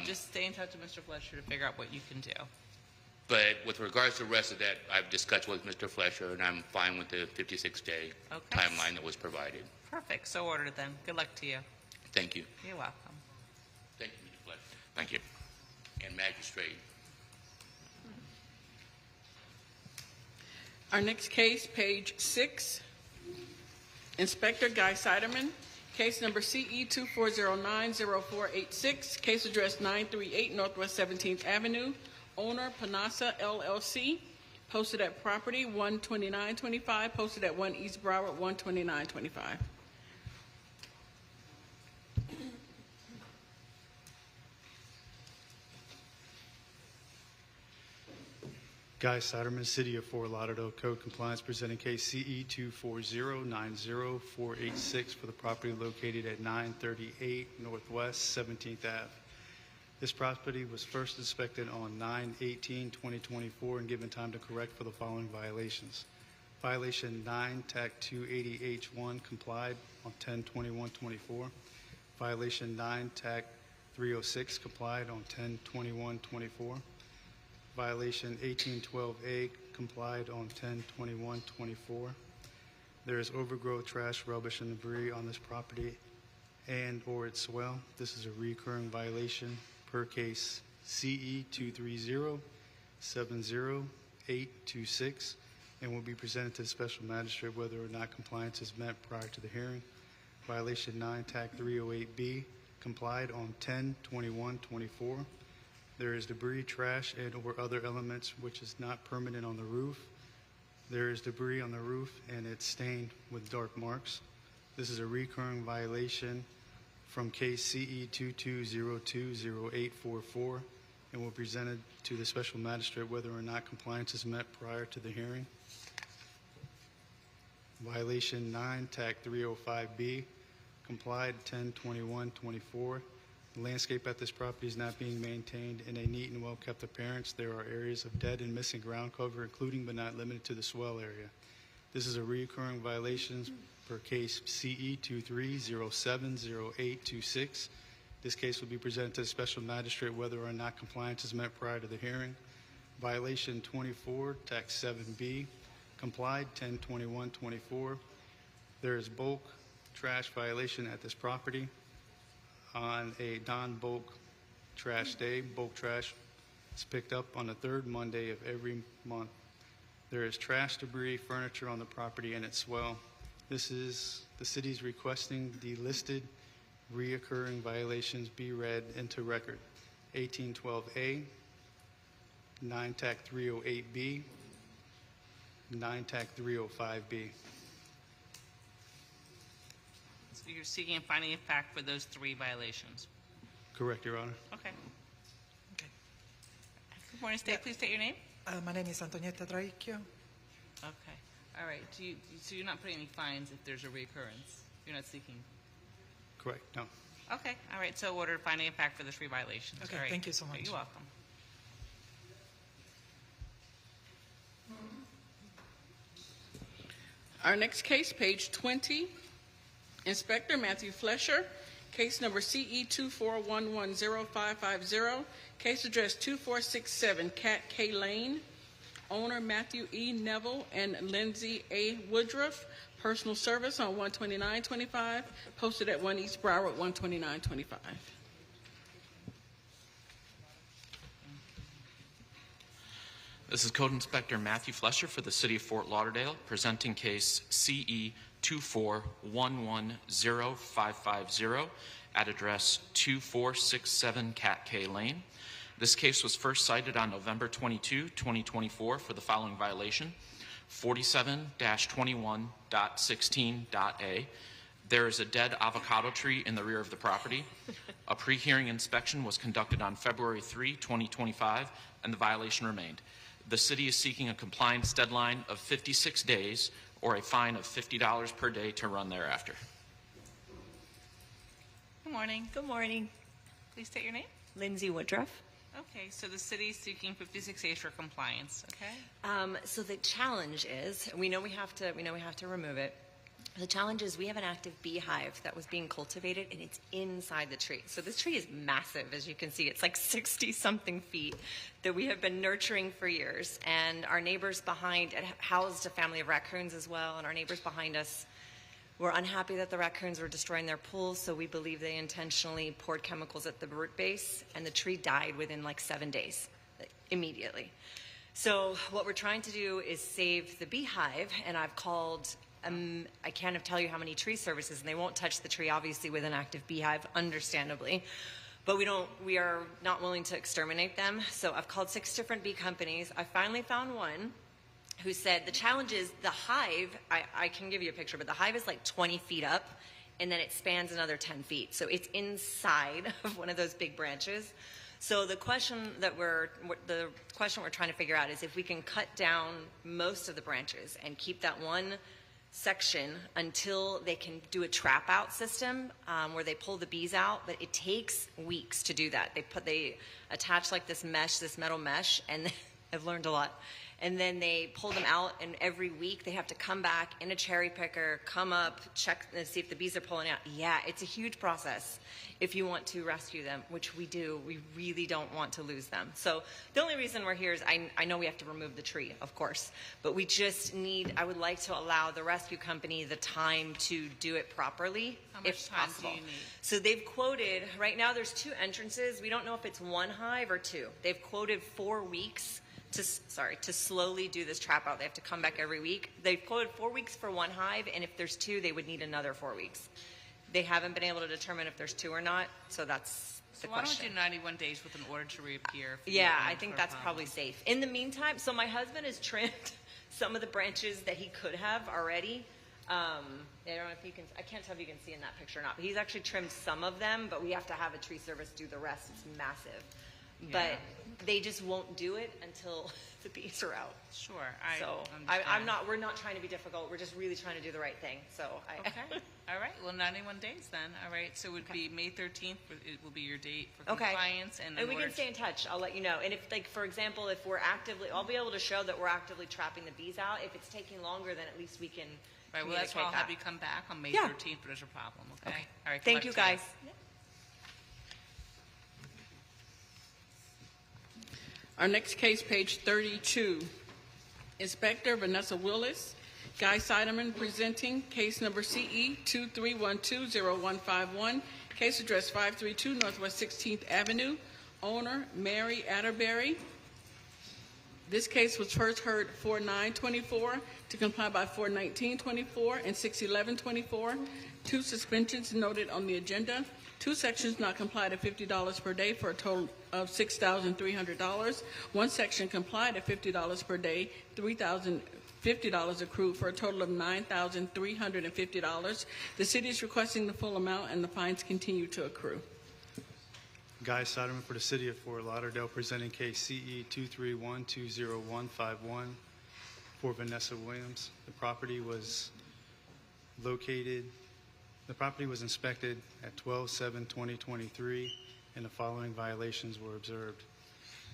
just stay in touch with Mr. Fletcher to figure out what you can do. But with regards to the rest of that, I've discussed with Mr. Fletcher, and I'm fine with the 56-day Okay. timeline that was provided. Perfect. So ordered then. Good luck to you. Thank you. You're welcome. Thank you, Mr. Fletcher. Thank you. And Magistrate. Our next case, page 6, Inspector Guy Siderman, case number CE 24090486, case address 938 Northwest 17th Avenue, owner Panasa LLC, posted at property 12925, posted at 1 East Broward 12925. Guy Siderman, City of Fort Lauderdale, Code Compliance, presenting case CE 240-90486 for the property located at 938 Northwest 17th Ave. This property was first inspected on 9/18/2024 and given time to correct for the following violations. Violation 9, TAC 280H1 complied on 10/21/24. Violation 9, TAC 306 complied on 10/21/24. Violation 1812A complied on 10/21/24. There is overgrowth, trash, rubbish, and debris on this property and or its swell. This is a recurring violation per case CE 230-70826 and will be presented to the special magistrate whether or not compliance is met prior to the hearing. Violation 9, TAC 308B complied on 10/21/24. There is debris, trash, and or other elements which is not permanent on the roof. There is debris on the roof and it's stained with dark marks. This is a recurring violation from case CE 22020844 and will be presented to the special magistrate whether or not compliance is met prior to the hearing. Violation 9, TAC 305B complied 10/21/24. The landscape at this property is not being maintained in a neat and well-kept appearance. There are areas of dead and missing ground cover, including but not limited to the swell area. This is a recurring violation per case CE 23070826. This case will be presented to the special magistrate whether or not compliance is met prior to the hearing. Violation 24, TAC 7B, complied 10/21/24. There is bulk trash violation at this property. On a non-bulk trash day, bulk trash is picked up on the third Monday of every month. There is trash, debris, furniture on the property and its swell. This is the city's requesting the listed reoccurring violations be read into record. 1812A, 9 TAC 308B, 9 TAC 305B. So you're seeking a finding of fact for those 3 violations? Correct, Your Honor. Okay. Good morning, State. Please state your name. My name is Antonietta Traicchio. Okay. All right. So you're not putting any fines if there's a reoccurrence? You're not seeking? Correct, no. Okay. All right. So ordered finding of fact for the 3 violations. Okay, All right. thank you so much. You're welcome. Our next case, page 20, Inspector Matthew Flesher, case number CE 241105550, case address 2467 Cat K Lane, owner Matthew E. Neville and Lindsay A. Woodruff, personal service on 12925, posted at 1 East Broward, 12925. This is Code Inspector Matthew Flesher for the City of Fort Lauderdale, presenting case CE 241105550 at address 2467 Cat K Lane. This case was first cited on November 22, 2024 for the following violation: 47-21.16.a. There is a dead avocado tree in the rear of the property. A pre-hearing inspection was conducted on February 3, 2025, and the violation remained. The city is seeking a compliance deadline of 56 days or a fine of $50 per day to run thereafter. Good morning. Good morning. Please state your name. Lindsay Woodruff. Okay, so the city is seeking 56 days for compliance, okay? So the challenge is, we know we have to remove it. The challenge is we have an active beehive that was being cultivated and it's inside the tree. So this tree is massive, as you can see. It's like 60-something feet that we have been nurturing for years. And our neighbors behind, it housed a family of raccoons as well, and our neighbors behind us were unhappy that the raccoons were destroying their pools, so we believe they intentionally poured chemicals at the root base, and the tree died within like 7 days, immediately. So what we're trying to do is save the beehive, and I've called, I can't tell you how many tree services, and they won't touch the tree, obviously, with an active beehive, understandably. But we are not willing to exterminate them, so I've called 6 different bee companies. I finally found one who said the challenge is the hive, I can give you a picture, but the hive is like 20 feet up, and then it spans another 10 feet. So it's inside of one of those big branches. So the question we're trying to figure out is if we can cut down most of the branches and keep that one section until they can do a trap out system where they pull the bees out, but it takes weeks to do that. They attach like this mesh, this metal mesh, and I've learned a lot. And then they pull them out, and every week they have to come back in a cherry picker, come up, check and see if the bees are pulling out. Yeah, it's a huge process if you want to rescue them, which we do. We really don't want to lose them. So the only reason we're here is I know we have to remove the tree, of course, but we just need, I would like to allow the rescue company the time to do it properly, if possible. Do you need? So they've quoted, right now there's 2 entrances. We don't know if it's 1 hive or 2. They've quoted 4 weeks to slowly do this trap out. They have to come back every week. They've quoted 4 weeks for 1 hive, and if there's 2, they would need another 4 weeks. They haven't been able to determine if there's 2 or not, so that's the So why don't question. we do 91 days with an order to reappear? Yeah, I think that's probably safe. In the meantime, so my husband has trimmed some of the branches that he could have already. I don't know if you can, I can't tell if you can see in that picture or not, but he's actually trimmed some of them, but we have to have a tree service do the rest. It's massive. But they just won't do it until the bees are out. Sure. We're not trying to be difficult. We're just really trying to do the right thing. Okay. All right. Well, 91 days then. All right. So it would be May 13th. It will be your date for compliance. And we can stay in touch. I'll let you know. And if, like, for example, if we're actively, I'll be able to show that we're actively trapping the bees out. If it's taking longer, then at least we can Right. Well, that's why I'll have you come back on May 13th if there's a problem. Okay. All right. Thank you, guys. Our next case, page 32. Inspector Vanessa Willis, Guy Seidemann presenting case number CE 23120151, case address 532 Northwest 16th Avenue, owner Mary Atterbury. This case was first heard 4/9/24 to comply by 4/19/24 and 6/11/24. 2 suspensions noted on the agenda. 2 sections not complied at $50 per day for a total of $6,300. 1 section complied at $50 per day, $3,050 accrued for a total of $9,350. The city is requesting the full amount, and the fines continue to accrue. Guy Seidemann for the City of Fort Lauderdale, presenting case CE 231-20151 for Vanessa Williams. The property was inspected at 12/7/2023, and the following violations were observed.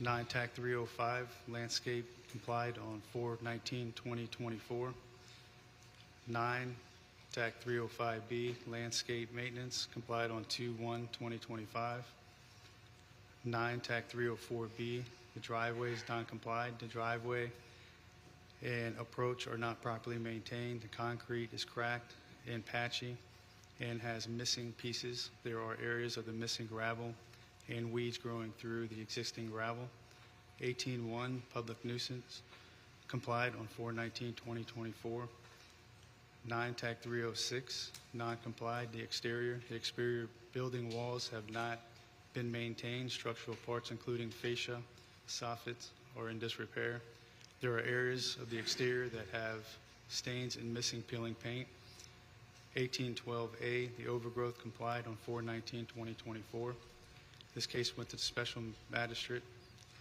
9 TAC 305, landscape complied on 4/19/2024. 9 TAC 305B, landscape maintenance complied on 2/1/2025. 9 TAC 304B, the driveway is non-complied. The driveway and approach are not properly maintained. The concrete is cracked and patchy and has missing pieces. There are areas of the missing gravel and weeds growing through the existing gravel. 18-1, public nuisance, complied on 4/19/2024. 9 TAC 306, non-complied. The exterior building walls have not been maintained. Structural parts, including fascia, soffits, are in disrepair. There are areas of the exterior that have stains and missing peeling paint. 1812A, the overgrowth complied on 4/19/2024. This case went to the special magistrate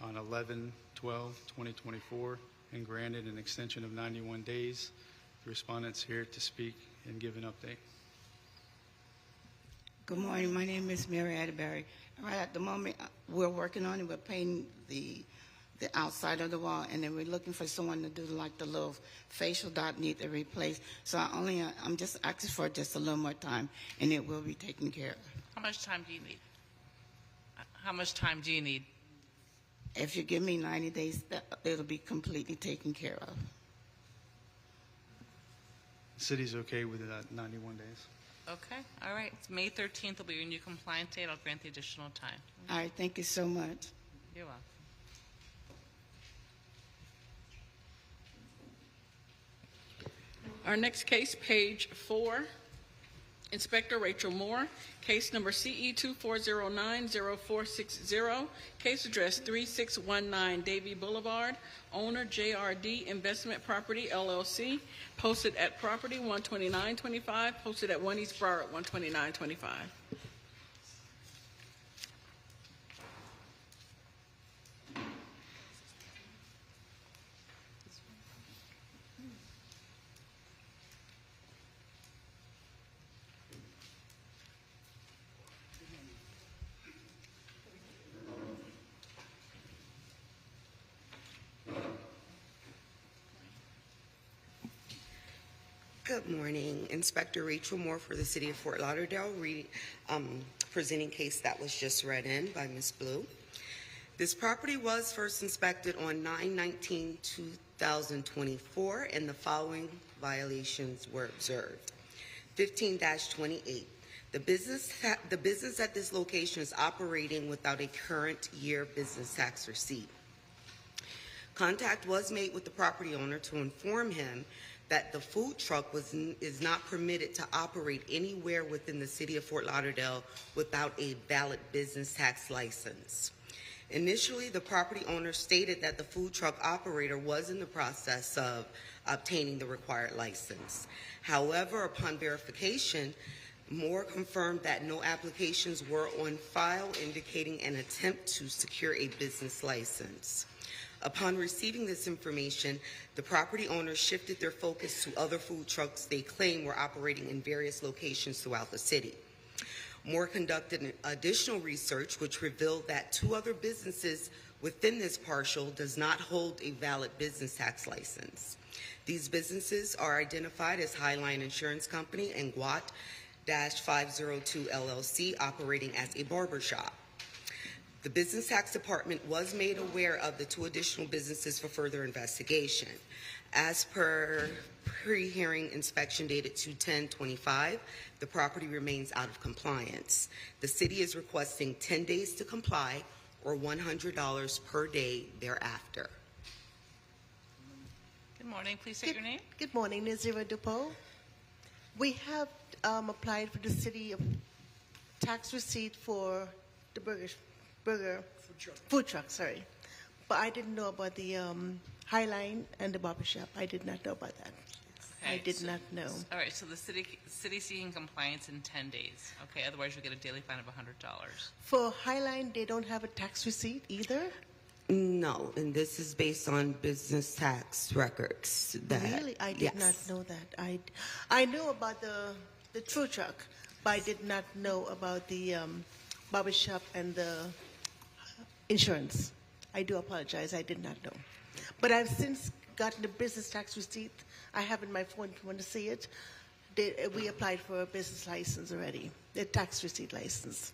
on 11/12/2024 and granted an extension of 91 days. The respondent's here to speak and give an update. Good morning. My name is Mary Atterbury. Right at the moment, we're working on it. We're painting the outside of the wall, and then we're looking for someone to do like the little facial dot need to replace. So I'm just asking for just a little more time, and it will be taken care of. How much time do you need? How much time do you need? If you give me 90 days, it'll be completely taken care of. The city's okay with that 91 days. Okay. All right. It's May 13th will be your new compliance date. I'll grant the additional time. All right. Thank you so much. You're welcome. Our next case, page 4, Inspector Rachel Moore, case number CE 24090460, case address 3619 Davie Boulevard, owner JRD Investment Property LLC, posted at property 12925, posted at 1 East Broward 12925. Good morning. Inspector Rachel Moore for the City of Fort Lauderdale, presenting case that was just read in by Ms. Blue. This property was first inspected on 9/19/2024, and the following violations were observed. 15-28. The business at this location is operating without a current year business tax receipt. Contact was made with the property owner to inform him that the food truck is not permitted to operate anywhere within the City of Fort Lauderdale without a valid business tax license. Initially, the property owner stated that the food truck operator was in the process of obtaining the required license. However, upon verification, Moore confirmed that no applications were on file indicating an attempt to secure a business license. Upon receiving this information, the property owners shifted their focus to other food trucks they claim were operating in various locations throughout the city. Moore conducted additional research which revealed that 2 other businesses within this parcel does not hold a valid business tax license. These businesses are identified as Highline Insurance Company and GWAT-502 LLC, operating as a barbershop. The Business Tax Department was made aware of the 2 additional businesses for further investigation. As per pre-hearing inspection dated 2/10/25, the property remains out of compliance. The city is requesting 10 days to comply or $100 per day thereafter. Good morning. Please state your name. Good morning, Nazira Dupo. We have applied for the city of tax receipt for the food truck, sorry. But I didn't know about the Highline and the barbershop. I did not know about that. Okay, I did not know. All right, so the city seeking compliance in 10 days. Okay, otherwise you'll get a daily fine of $100. For Highline, they don't have a tax receipt either? No, and this is based on business tax records. Really? I did not know that. I knew about the food truck, but I did not know about the barbershop and the insurance. I do apologize. I did not know. But I've since gotten the business tax receipt. I have it in my phone if you want to see it. We applied for a business license already, the tax receipt license.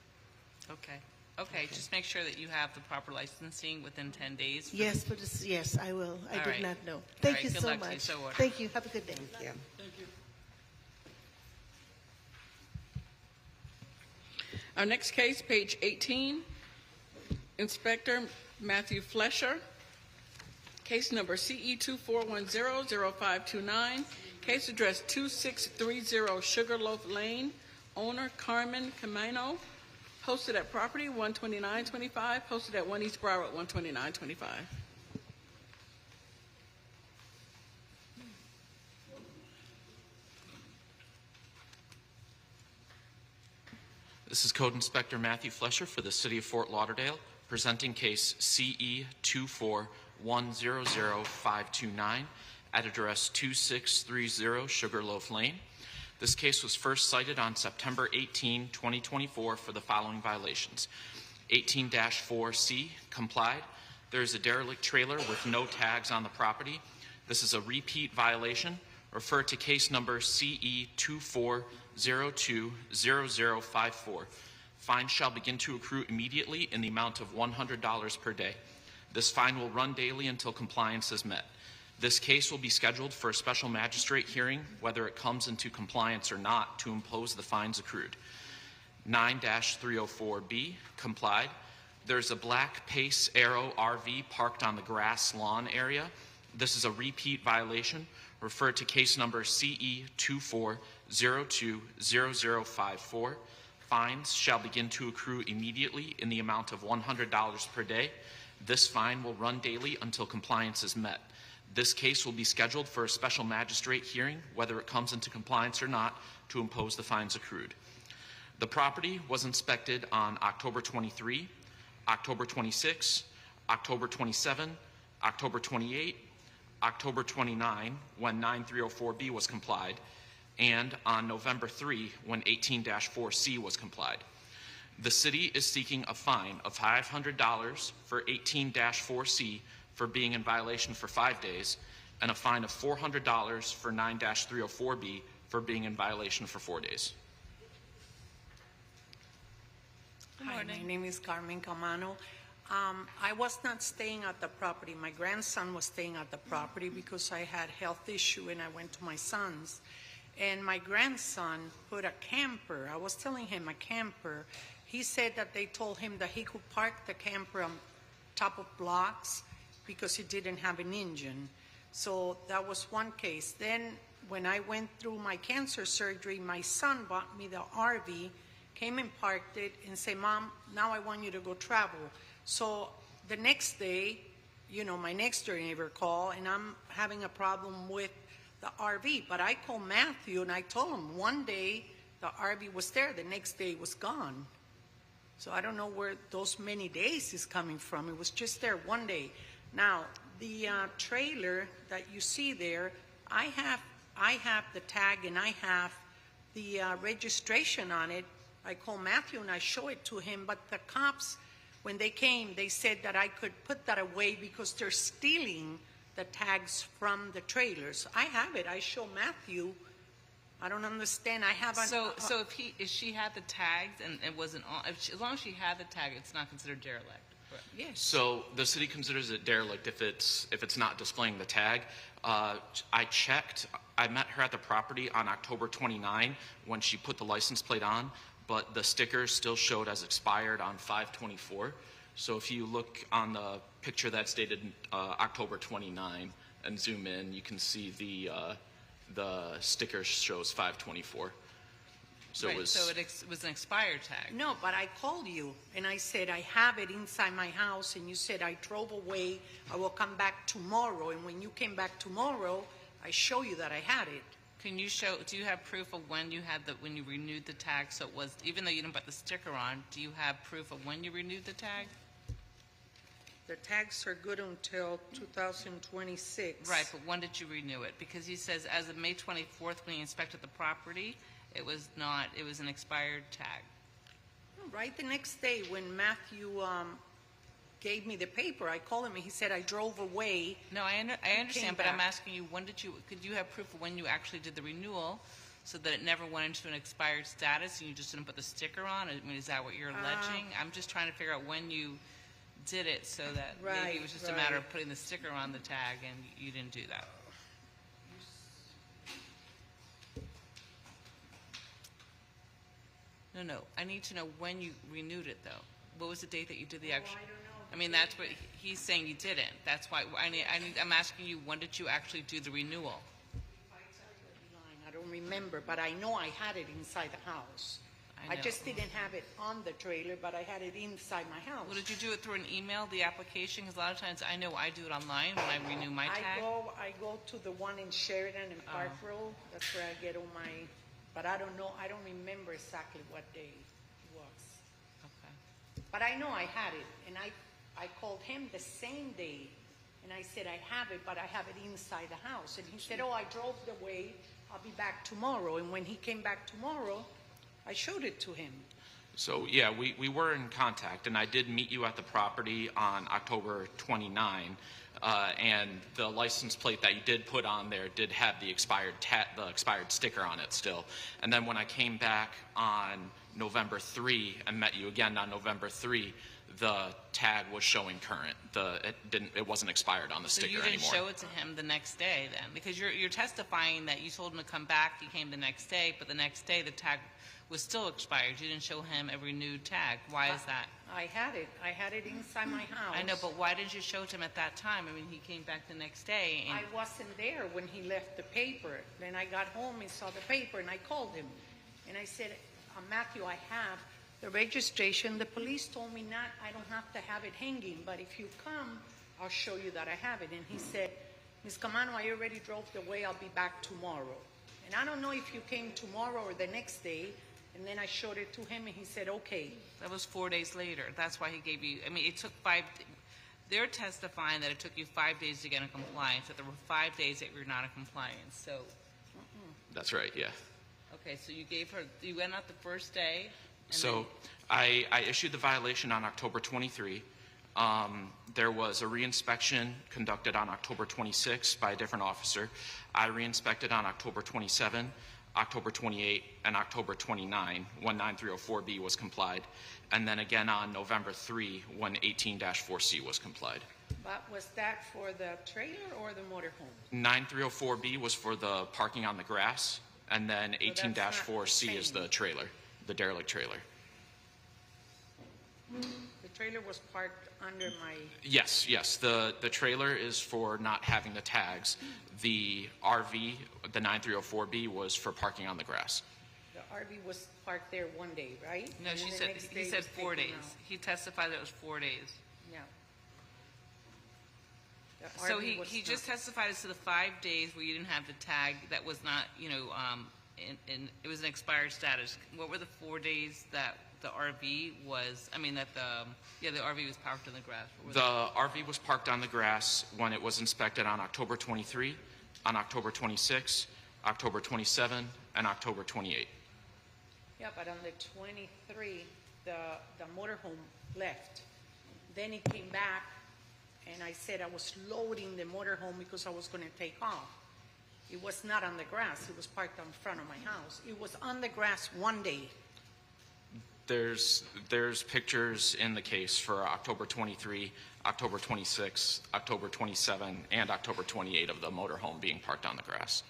Okay. Okay, just make sure that you have the proper licensing within 10 days. Yes, yes, I will. I All did right. not know. All Thank right, you good so luck to you. much. So ordered. Thank you. Have a good day. Thank you. Our next case, page 18, Inspector Matthew Flesher, case number CE24100529, case address 2630 Sugarloaf Lane, owner Carmen Camino, posted at property 12925, posted at 1 East Broward 12925. This is Code Inspector Matthew Flesher for the City of Fort Lauderdale, presenting case CE241000529 at address 2630 Sugarloaf Lane. This case was first cited on September 18, 2024 for the following violations. 18-4C, complied. There is a derelict trailer with no tags on the property. This is a repeat violation. Refer to case number CE24020054. Fines shall begin to accrue immediately in the amount of $100 per day. This fine will run daily until compliance is met. This case will be scheduled for a special magistrate hearing, whether it comes into compliance or not, to impose the fines accrued. 9-304B, complied. There's a black Pace Aero RV parked on the grass lawn area. This is a repeat violation. Refer to case number CE24020054. Fines shall begin to accrue immediately in the amount of $100 per day. This fine will run daily until compliance is met. This case will be scheduled for a special magistrate hearing, whether it comes into compliance or not, to impose the fines accrued. The property was inspected on October 23, October 26, October 27, October 28, October 29, when 9304B was complied, and on November 3, when 18-4C was complied. The city is seeking a fine of $500 for 18-4C for being in violation for 5 days, and a fine of $400 for 9-304B for being in violation for 4 days. Hi, my name is Carmen Camano. I was not staying at the property. My grandson was staying at the property because I had health issue and I went to my son's. And my grandson put a camper. I was telling him a camper. He said that they told him that he could park the camper on top of blocks because he didn't have an engine. So that was one case. Then when I went through my cancer surgery, my son bought me the RV, came and parked it and said, Mom, now I want you to go travel. So the next day, you know, my next door neighbor called and I'm having a problem with the RV. But I called Matthew and I told him one day the RV was there, the next day it was gone. So I don't know where those many days is coming from. It was just there one day. Now, the trailer that you see there, I have the tag and I have the registration on it. I call Matthew and I show it to him, but the cops, when they came, they said that I could put that away because they're stealing the tags from the trailers. I have it. I show Matthew. I don't understand. I haven't. So if she had the tags and it wasn't on, as long as she had the tag, it's not considered derelict. Correct? Yes. So the city considers it derelict if it's not displaying the tag. I checked. I met her at the property on October 29 when she put the license plate on, but the sticker still showed as expired on 5/24. So if you look on the picture that's dated October 29 and zoom in, you can see the sticker shows 5/24. So right, it was. So it was an expired tag. No, but I called you and I said I have it inside my house, and you said I drove away. I will come back tomorrow, and when you came back tomorrow, I show you that I had it. Can you show? Do you have proof of when you had when you renewed the tag? So it was, even though you didn't put the sticker on, do you have proof of when you renewed the tag? The tags are good until 2026. Right, but when did you renew it? Because he says as of May 24th, when he inspected the property, it was not. It was an expired tag. Right the next day, when Matthew gave me the paper, I called him and he said I drove away. No, I understand, but I'm asking you, could you have proof of when you actually did the renewal so that it never went into an expired status and you just didn't put the sticker on? I mean, is that what you're alleging? I'm just trying to figure out when you did it so that maybe it was just a matter of putting the sticker on the tag and you didn't do that. No, I need to know when you renewed it, though. What was the date that you did the actual? I don't know. I mean, that's what he's saying you didn't. That's why I'm asking you, when did you actually do the renewal? I don't remember, but I know I had it inside the house. I just didn't have it on the trailer, but I had it inside my house. Well, did you do it through an email, the application? Because a lot of times I know I do it online when I renew my tag. I go to the one in Sheridan and Park Road. That's where I get all my, but I don't know. I don't remember exactly what day it was. Okay. But I know I had it, and I called him the same day, and I said, I have it, but I have it inside the house. And he said, oh, I drove the way. I'll be back tomorrow. And when he came back tomorrow, I showed it to him. So yeah, we were in contact, and I did meet you at the property on October 29, and the license plate that you did put on there did have the expired sticker on it still. And then when I came back on November 3 and met you again on November 3, the tag was showing current. It wasn't expired on the sticker anymore. So you didn't show it to him the next day then? Because you're testifying that you told him to come back, he came the next day, but the next day the tag was still expired. You didn't show him a renewed tag. Why is that? I had it. I had it inside my house. I know, but why didn't you show it to him at that time? I mean, he came back the next day. And I wasn't there when he left the paper. Then I got home and saw the paper, and I called him. And I said, Matthew, I have the registration. The police told me not. I don't have to have it hanging, but if you come, I'll show you that I have it. And he said, Ms. Camano, I already drove the way. I'll be back tomorrow. And I don't know if you came tomorrow or the next day. And then I showed it to him, and he said, okay. That was 4 days later. That's why he gave you, I mean, it took they're testifying that it took you 5 days to get in compliance, that there were 5 days that you were not in compliance, so. That's right, yeah. Okay, so you went out the first day. So I issued the violation on October 23. There was a reinspection conducted on October 26 by a different officer. I reinspected on October 27, October 28, and October 29 when 9304B was complied, and then again on November 3 when 18-4C was complied. But was that for the trailer or the motorhome? 9304B was for the parking on the grass, and then 18-4C is the trailer, the derelict trailer. The trailer was parked under my... Yes, yes. The trailer is for not having the tags. The RV, the 9304B, was for parking on the grass. The RV was parked there one day, right? No, And she then the said, next day he it said was 4 taken days. out. He testified that it was 4 days. Yeah. The So RV was he not- just testified as to the 5 days where you didn't have the tag that was not, you know, it was an expired status. What were the 4 days that the RV was, I mean, that the RV was parked in the grass? What were The RV was parked on the grass when it was inspected on October 23, on October 26, October 27, and October 28. Yeah, but on the 23, the motorhome left. Then it came back, and I said I was loading the motorhome because I was going to take off. It was not on the grass. It was parked in front of my house. It was on the grass one day. There's pictures in the case for October 23, October 26, October 27, and October 28 of the motorhome being parked on the grass.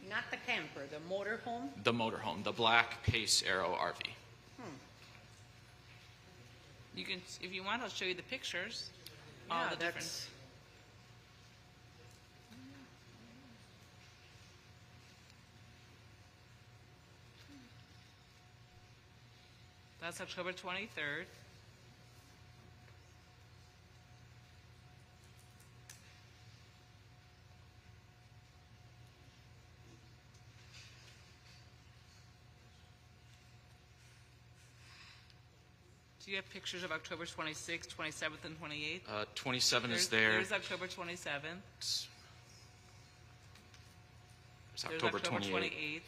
Not the camper, the motorhome. The motorhome, the black Pace Aero RV. You can, if you want, I'll show you the pictures. All Yeah, the different. that's... That's October 23rd. Do you have pictures of October 26th, 27th, and 28th? 27 is there. There's October 27th. There's There's October October 28. 28th.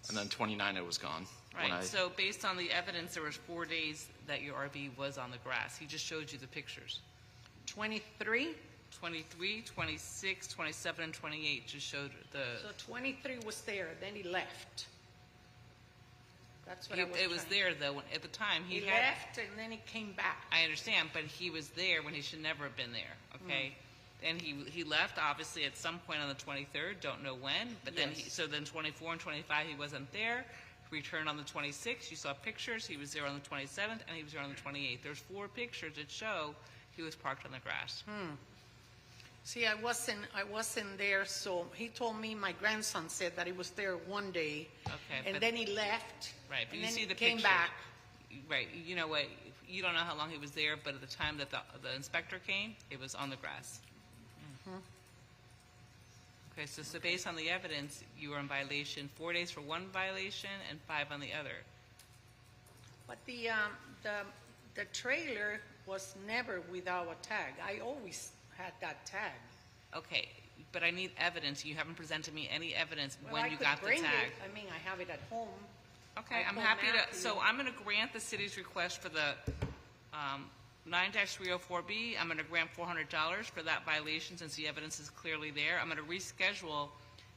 And then 29, it was gone. when Right, I- so based on the evidence, there was 4 days that your RV was on the grass. He just showed you the pictures. 23? 23, 26, 27, and 28 just showed the... So 23 was there, then he left. That's what I was It was trying- there, though, at the time. He had. left, and then he came back. I understand, but he was there when he should never have been there, okay? And he left, obviously, at some point on the 23rd, don't know when, but then, Yes. so then 24 and 25, he wasn't there. Returned on the 26th, you saw pictures, he was there on the 27th, and he was there on the 28th. There's 4 pictures that show he was parked on the grass. See, I wasn't there, so he told me, my grandson said that he was there one day. Okay, And but- then he left. Right, but and you then see he the came picture. back. Right, you know what, you don't know how long he was there, but at the time that the inspector came, it was on the grass. Okay, so based on the evidence, you were in violation 4 days for one violation and 5 on the other. But the trailer was never without a tag. I always had that tag. Okay, but I need evidence. You haven't presented me any evidence Well, when I you could got the bring tag. it. I mean, I have it at home. Okay, I I'm told happy to, Matthew. so I'm going to grant the city's request for the 9-304B. I'm going to grant $400 for that violation since the evidence is clearly there. I'm going to reschedule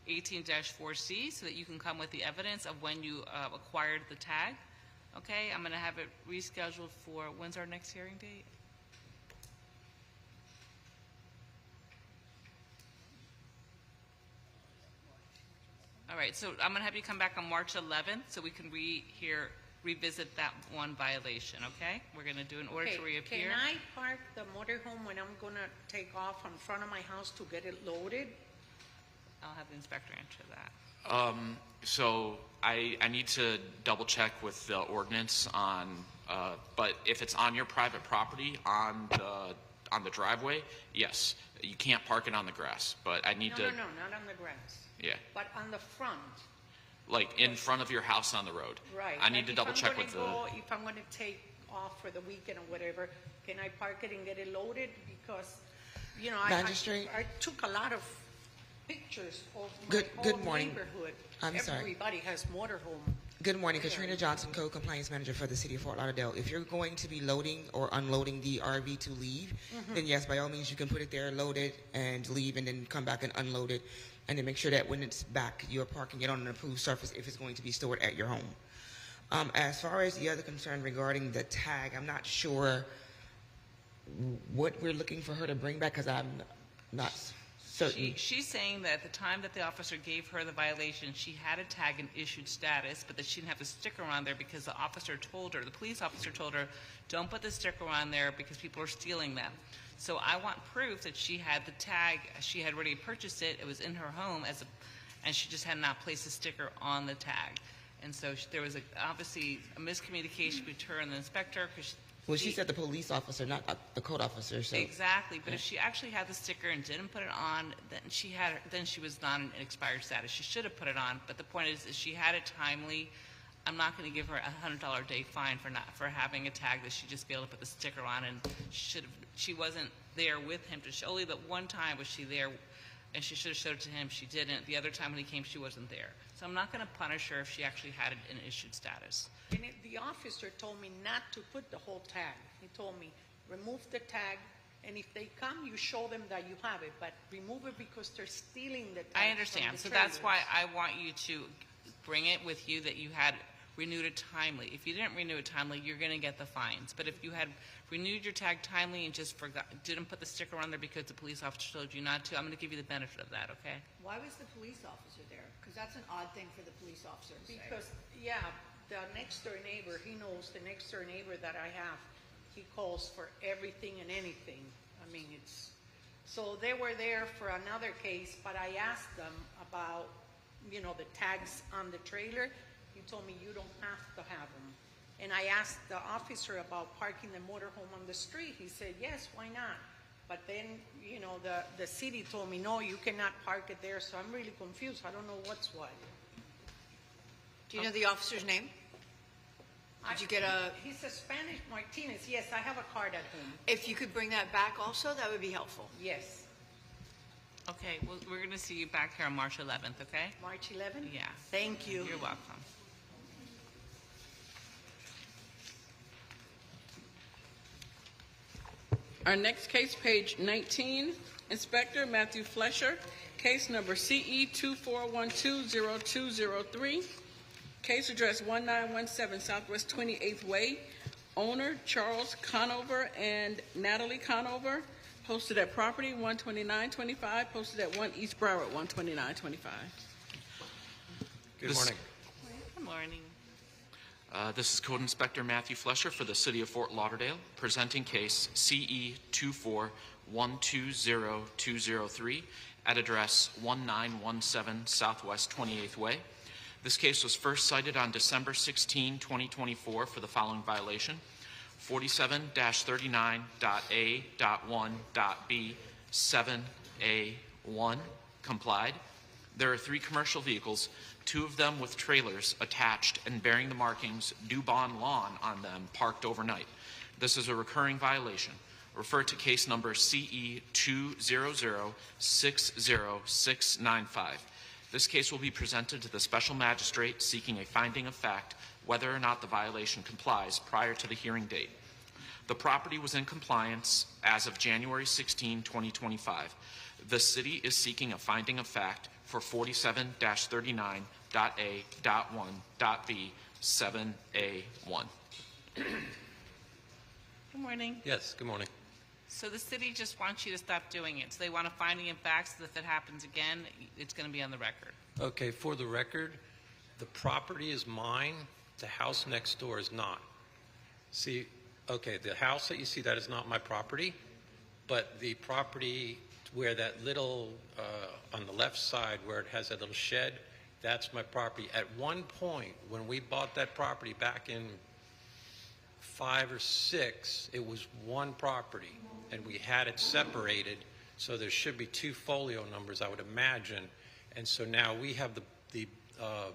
18-4C so that you can come with the evidence of when you acquired the tag. Okay, I'm going to have it rescheduled for, when's our next hearing date? All right, so I'm going to have you come back on March 11th so we can revisit that one violation, okay? We're going to do an order to reappear. Can I park the motorhome when I'm going to take off in front of my house to get it loaded? I'll have the inspector answer that. So I need to double check with the ordinance on, but if it's on your private property on the driveway, yes, you can't park it on the grass. But I need No, to, not on the grass. yeah, But on the front. like in front of your house on the road. Right. I need Like to if double I'm check gonna with the. go- If I'm going to take off for the weekend or whatever, can I park it and get it loaded? Because, you know, Magistrate? I took a lot of pictures of my Good whole morning. neighborhood. I'm sorry. Everybody has motorhome. Good morning, Katrina Johnson, Co-Compliance Manager for the City of Fort Lauderdale. If you're going to be loading or unloading the RV to leave, then yes, by all means, you can put it there, load it, and leave, and then come back and unload it, and then make sure that when it's back, you're parking it on an approved surface if it's going to be stored at your home. As far as the other concern regarding the tag, I'm not sure what we're looking for her to bring back because I'm not certain. She's saying that at the time that the officer gave her the violation, she had a tag and issued status, but that she didn't have the sticker on there because the officer told her, the police officer told her, don't put the sticker on there because people are stealing them. So I want proof that she had the tag, she had already purchased it, it was in her home, and she just had not placed a sticker on the tag. And so there was obviously a miscommunication between her and the inspector. Well, she said the police officer, not the code officer. So. Exactly, but if she actually had the sticker and didn't put it on, then she was not in expired status. She should have put it on, but the point is she had it timely. I'm not going to give her a $100 a day fine for having a tag that she just failed to put the sticker on, and she wasn't there with him to show. Only the one time was she there, and she should have showed it to him. She didn't. The other time when he came, she wasn't there. So I'm not going to punish her if she actually had it in issued status. And the officer told me not to put the whole tag. He told me, remove the tag, and if they come, you show them that you have it, but remove it because they're stealing the tag. I understand. So that's why I want you to bring it with you that you had renewed it timely. If you didn't renew it timely, you're going to get the fines. But if you had renewed your tag timely and just didn't put the sticker on there because the police officer told you not to, I'm going to give you the benefit of that, okay? Why was the police officer there? Because that's an odd thing for the police officer to say. Because, yeah, the next door neighbor, he knows the next door neighbor that I have, he calls for everything and anything. I mean, so they were there for another case, but I asked them about, the tags on the trailer. He told me you don't have to have them. And I asked the officer about parking the motorhome on the street. He said, yes, why not? But then, the city told me, no, you cannot park it there. So I'm really confused. I don't know what's what. Do you know the officer's name? Did you get He's a Spanish Martinez. Yes, I have a card at home. If you could bring that back also, that would be helpful. Yes. Okay, well, we're going to see you back here on March 11th, okay? March 11th? Yeah. Thank you. You're welcome. Our next case, page 19, Inspector Matthew Flesher, case number CE 24120203, case address 1917 Southwest 28th Way, owner Charles Conover and Natalie Conover, posted at property 12925, posted at 1 East Broward 12925. Good morning. Good morning. This is Code Inspector Matthew Flesher for the City of Fort Lauderdale, presenting case CE 24120203 at address 1917 Southwest 28th Way. This case was first cited on December 16, 2024 for the following violation: 47-39.A.1.B 7A1 complied. There are 3 commercial vehicles, 2 of them with trailers attached and bearing the markings Dubon Lawn on them, parked overnight. This is a recurring violation. Refer to case number CE 200-60695. This case will be presented to the special magistrate seeking a finding of fact whether or not the violation complies prior to the hearing date. The property was in compliance as of January 16, 2025. The city is seeking a finding of fact for 47-39.A.1.B 7A1. Good morning. Yes, good morning. So the city just wants you to stop doing it. So they want a finding of facts that if it happens again, it's going to be on the record. Okay, for the record, the property is mine. The house next door is not. See, okay, the house that you see, that is not my property, but the property where that little, on the left side where it has that little shed, that's my property. At one point, when we bought that property back in 5 or 6, it was one property, and we had it separated, so there should be 2 folio numbers, I would imagine. And so now we have the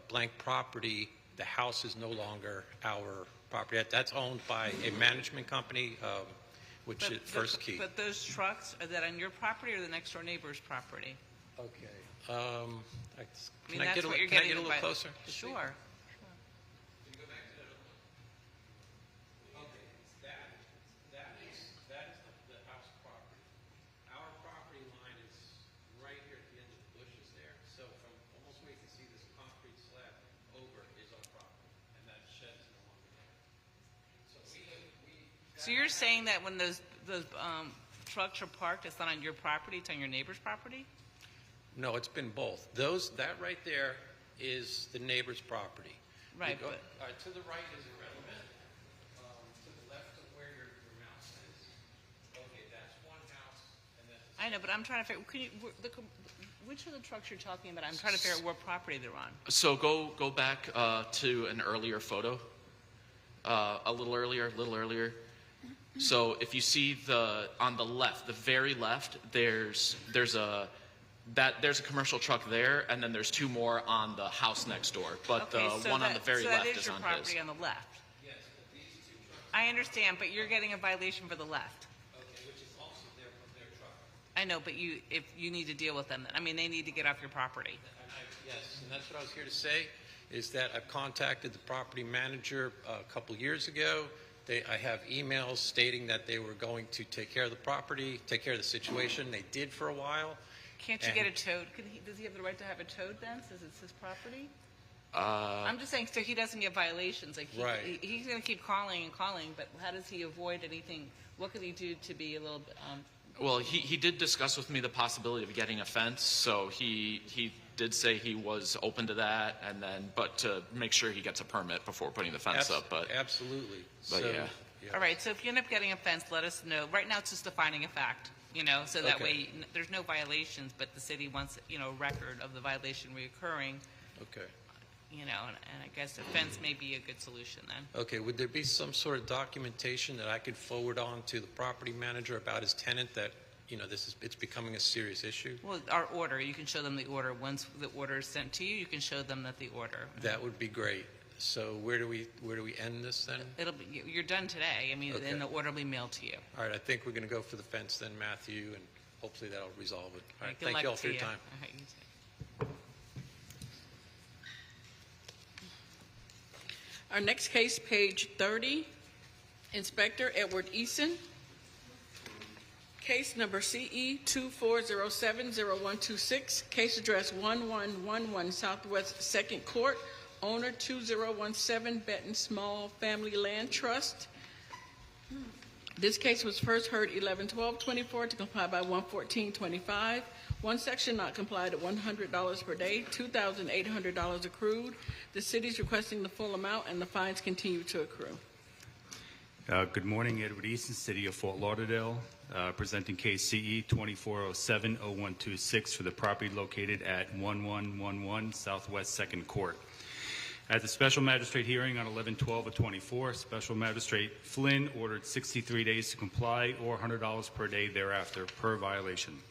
blank property. The house is no longer our property. That's owned by a management company, which is First Key. But those trucks, are that on your property or the next door neighbor's property? Okay. I mean, Can I get a little closer? Sure. So you're saying that when those trucks are parked, it's not on your property, it's on your neighbor's property? No, it's been both. That right there is the neighbor's property. Right, All but right, to the right is irrelevant. To the left of where your mouse is. Okay, that's one house, and that's. I know, but I'm trying to figure. Which of the trucks you're talking about? I'm trying to figure out what property they're on. So go back to an earlier photo, a little earlier. So if you see on the left, the very left, there's a commercial truck there, and then there's two more on the house next door. But Okay, the so one on the very left that is is your on property his. on the left. Yes, these two trucks. I understand, but you're getting a violation for the left. Okay, which is also their truck. I know, but if you need to deal with them, I mean, they need to get off your property. Yes, and that's what I was here to say, is that I've contacted the property manager a couple years ago. I have emails stating that they were going to take care of the property, take care of the situation. They did for a while. Can't you get a towed? Does he have the right to have a towed then, since it's his property? I'm just saying, so he doesn't get violations. Like Right. He's going to keep calling and calling, but how does he avoid anything? What could he do to be a little bit? Well, he did discuss with me the possibility of getting a fence, so he did say he was open to that, but to make sure he gets a permit before putting the fence up. But absolutely. But So, yeah. All right, so if you end up getting a fence, let us know. Right now, it's just a finding of fact, so that Okay. way there's no violations, but the city wants, a record of the violation reoccurring, Okay. and I guess a fence may be a good solution then. Okay, would there be some sort of documentation that I could forward on to the property manager about his tenant that, it's becoming a serious issue? Well, our order, you can show them the order. Once the order is sent to you, you can show them that the order. That would be great. So where do we end this then? You're done today. I mean, Okay. then the order will be mailed to you. All right, I think we're going to go for the fence then, Matthew, and hopefully that'll resolve it. All right, Good thank luck you all to for your time. All right, you too. Our next case, page 30, Inspector Edward Eason. Case number CE 24070126, case address 1111 Southwest 2nd Court, owner 2017 Benton Small Family Land Trust. This case was first heard 11/12/24 to comply by 1/14/25. One section not complied at $100 per day, $2,800 accrued. The city is requesting the full amount, and the fines continue to accrue. Good morning, Edward Easton, City of Fort Lauderdale, presenting case CE 24070126 for the property located at 1111 Southwest 2nd Court. At the special magistrate hearing on 11/12/24, Special Magistrate Flynn ordered 63 days to comply or $100 per day thereafter per violation.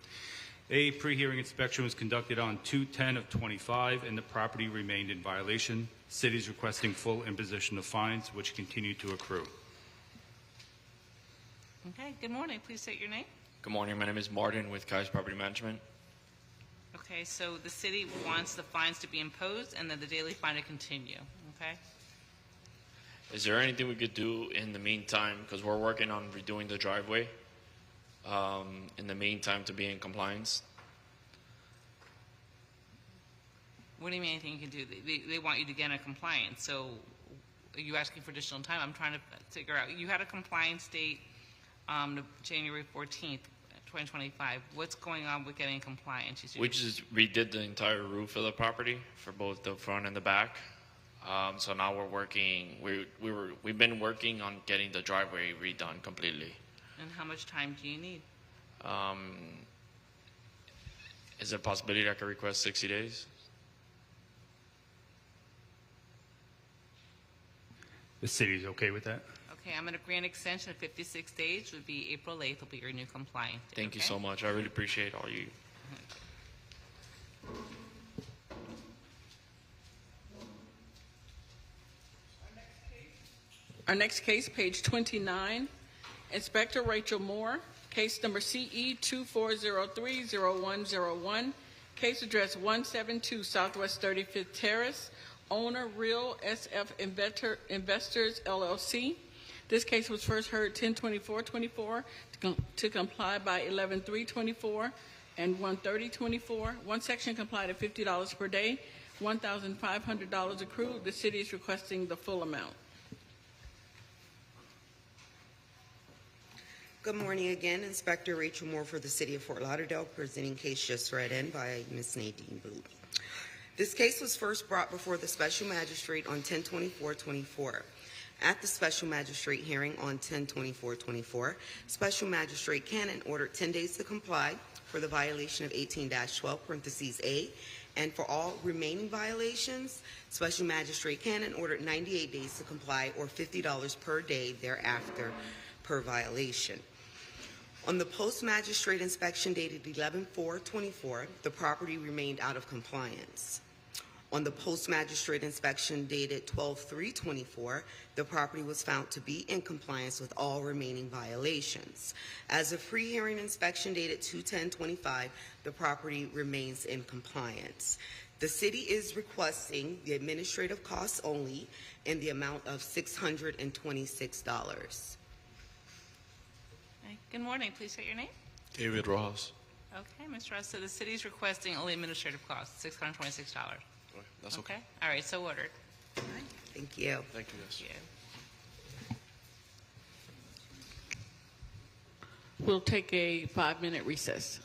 A pre-hearing inspection was conducted on 2/10/25 and the property remained in violation. City is requesting full imposition of fines, which continue to accrue. Okay, good morning. Please state your name. Good morning. My name is Martin with Kai's Property Management. Okay, so the city wants the fines to be imposed and then the daily fine to continue, okay? Is there anything we could do in the meantime, because we're working on redoing the driveway, in the meantime to be in compliance? What do you mean anything you can do? They want you to get in compliance, so are you asking for additional time? I'm trying to figure out. You had a compliance date January 14th, 2025. What's going on with getting compliance? We just redid the entire roof of the property for both the front and the back. So now we're working. We've been working on getting the driveway redone completely. And how much time do you need? Is there a possibility I could request 60 days? The city is okay with that? Okay, I'm going to grant extension of 56 days. Would be April 8th will be your new compliant date. Thank you okay? so much. I really appreciate all you. Our next case, page 29, Inspector Rachel Moore, case number CE 24030101, case address 172 Southwest 35th Terrace, owner Real SF Investors LLC. This case was first heard 10/24/24 to comply by 11/3/24 and 1/30/24. One section complied at $50 per day, $1,500 accrued. The city is requesting the full amount. Good morning again. Inspector Rachel Moore for the City of Fort Lauderdale, presenting case just read in by Ms. Nadine Blue. This case was first brought before the Special Magistrate on 10/24/24. At the Special Magistrate hearing on 10/24/24, Special Magistrate Cannon ordered 10 days to comply for the violation of 18-12(a), and for all remaining violations, Special Magistrate Cannon ordered 98 days to comply or $50 per day thereafter per violation. On the post-magistrate inspection dated 11/4/24, the property remained out of compliance. On the post-magistrate inspection dated 12/3/24, the property was found to be in compliance with all remaining violations. As of pre-hearing inspection dated 2/10/25, the property remains in compliance. The city is requesting the administrative costs only in the amount of $626. Okay, good morning. Please state your name. David Ross. Okay, Mr. Ross, so the city's requesting only administrative costs, $626. That's okay. All right, so ordered. Thank you. Thank you, yes. Thank you. We'll take a 5-minute recess.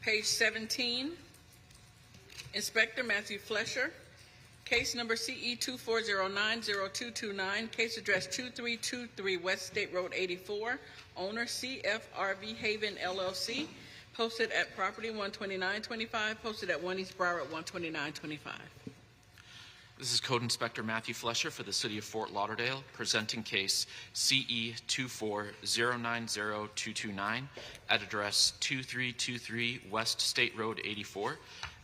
Page 17, Inspector Matthew Flesher. Case number CE 24090229, case address 2323 West State Road 84, owner CFRV Haven LLC, posted at property 12925, posted at 1 East Broward 12925. This is Code Inspector Matthew Flesher for the City of Fort Lauderdale, presenting case CE 24090229 at address 2323 West State Road 84.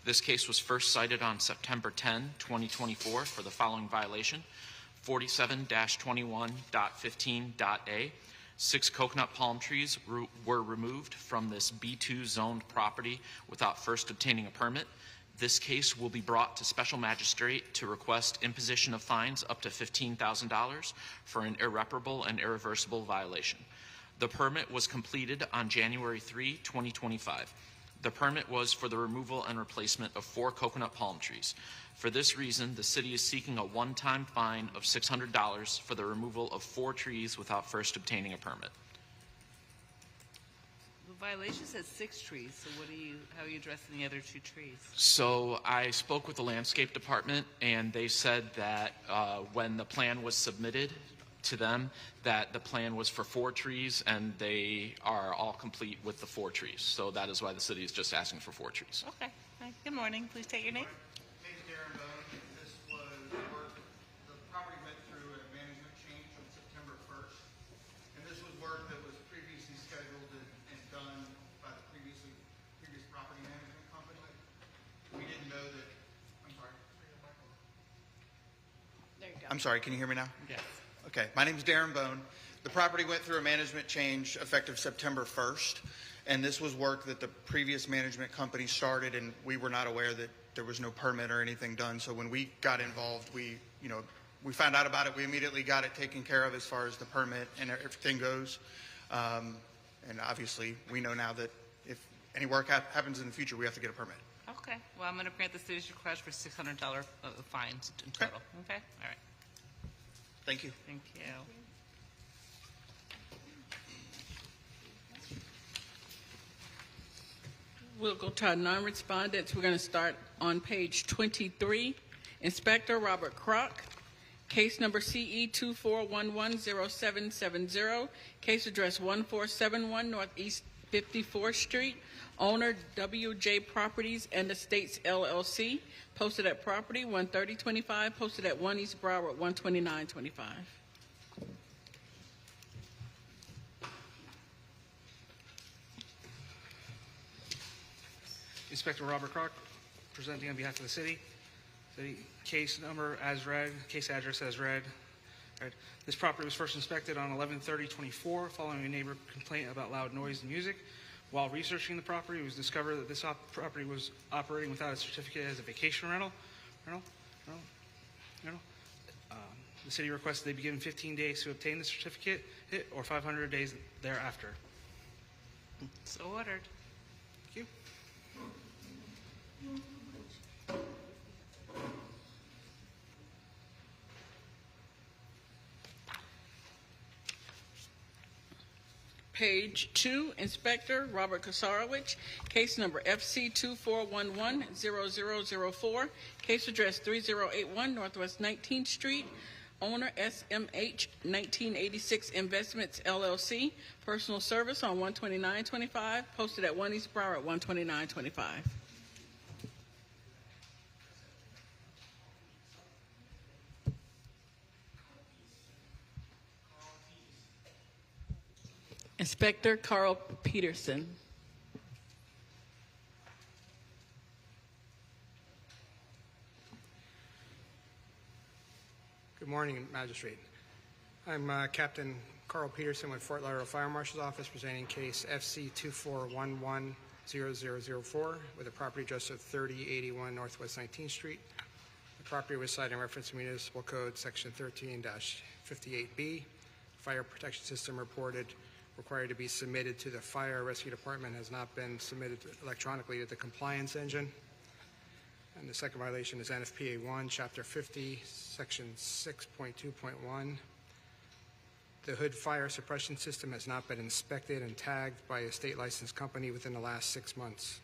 This case was first cited on September 10, 2024 for the following violation: 47-21.15.a. 6 coconut palm trees were removed from this B2 zoned property without first obtaining a permit. This case will be brought to special magistrate to request imposition of fines up to $15,000 for an irreparable and irreversible violation. The permit was completed on January 3, 2025. The permit was for the removal and replacement of 4 coconut palm trees. For this reason, the city is seeking a one-time fine of $600 for the removal of 4 trees without first obtaining a permit. The violation says 6 trees, so how are you addressing the other 2 trees? So I spoke with the landscape department, and they said that when the plan was submitted to them, that the plan was for 4 trees, and they are all complete with the 4 trees. So that is why the city is just asking for 4 trees. Okay. Hi. Good morning. Please state your name. This was work, the property went through a management change on September 1st, and this was work that was previously scheduled and done by the previous property management company. We didn't know that, I'm sorry. There you go. I'm sorry, can you hear me now? Yes. Okay, my name is Darren Bone. The property went through a management change effective September 1st, and this was work that the previous management company started, and we were not aware that there was no permit or anything done. So when we got involved, we found out about it. We immediately got it taken care of as far as the permit and everything goes. And obviously, we know now that if any work happens in the future, we have to get a permit. Okay. Well, I'm going to grant the city's request for $600 fines in total. Okay? All right. Thank you. Thank you. We'll go to our non-respondents. We're going to start on page 23. Inspector Robert Kroc, case number CE 24110770, case address 1471 Northeast 54th Street, owner WJ Properties and Estates LLC, posted at property 13025, posted at 1 East Broward 12925. Inspector Robert Kroc, presenting on behalf of the city. Case number as read, case address as read. Right. This property was first inspected on 11/30/24 following a neighbor complaint about loud noise and music. While researching the property, it was discovered that this property was operating without a certificate as a vacation rental. The city requested they be given 15 days to obtain the certificate or 500 days thereafter. So ordered. Thank you. Page 2, Inspector Robert Kosarowicz, case number FC 24110004, case address 3081 Northwest 19th Street, owner SMH 1986 Investments LLC, personal service on 12925, posted at 1 East Broward 12925. Inspector Carl Peterson. Good morning, Magistrate. I'm Captain Carl Peterson with Fort Lauderdale Fire Marshal's Office, presenting case FC 24110004 with a property address of 3081 Northwest 19th Street. The property was cited in reference to Municipal Code Section 13-58B. Fire protection system reported required to be submitted to the Fire Rescue Department has not been submitted electronically to the compliance engine. And the second violation is NFPA 1, Chapter 50, Section 6.2.1. The hood fire suppression system has not been inspected and tagged by a state licensed company within the last 6 months.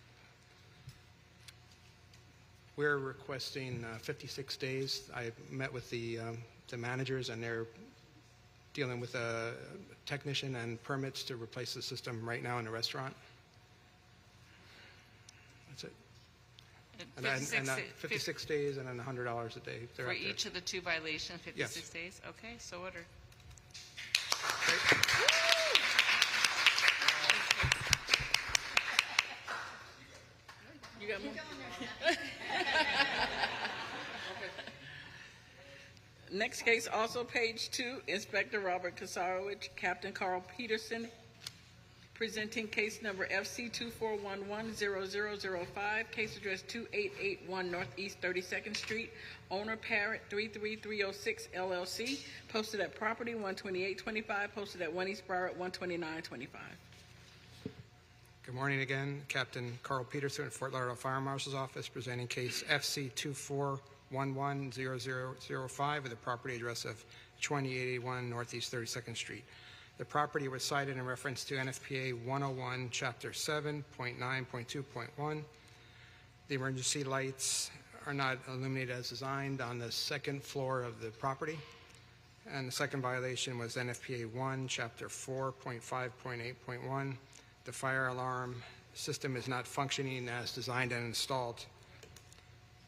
We're requesting 56 days. I met with the managers, and they're dealing with a technician and permits to replace the system right now in the restaurant. That's it. And 56 days and then $100 a day For thereafter. each of the two violations, 56 Yes. days? Okay, so ordered. You got more? Next case, also page 2, Inspector Robert Kasarowicz, Captain Carl Peterson, presenting case number FC 24110005, case address 2881 Northeast 32nd Street, owner Parrot 33306 LLC, posted at property 12825, posted at 1 East Broward 12925. Good morning again. Captain Carl Peterson at Fort Lauderdale Fire Marshal's Office presenting case FC 24110005 with a property address of 2881 Northeast 32nd Street. The property was cited in reference to NFPA 101, Chapter 7.9.2.1. The emergency lights are not illuminated as designed on the second floor of the property. And the second violation was NFPA 1, Chapter 4.5.8.1. The fire alarm system is not functioning as designed and installed.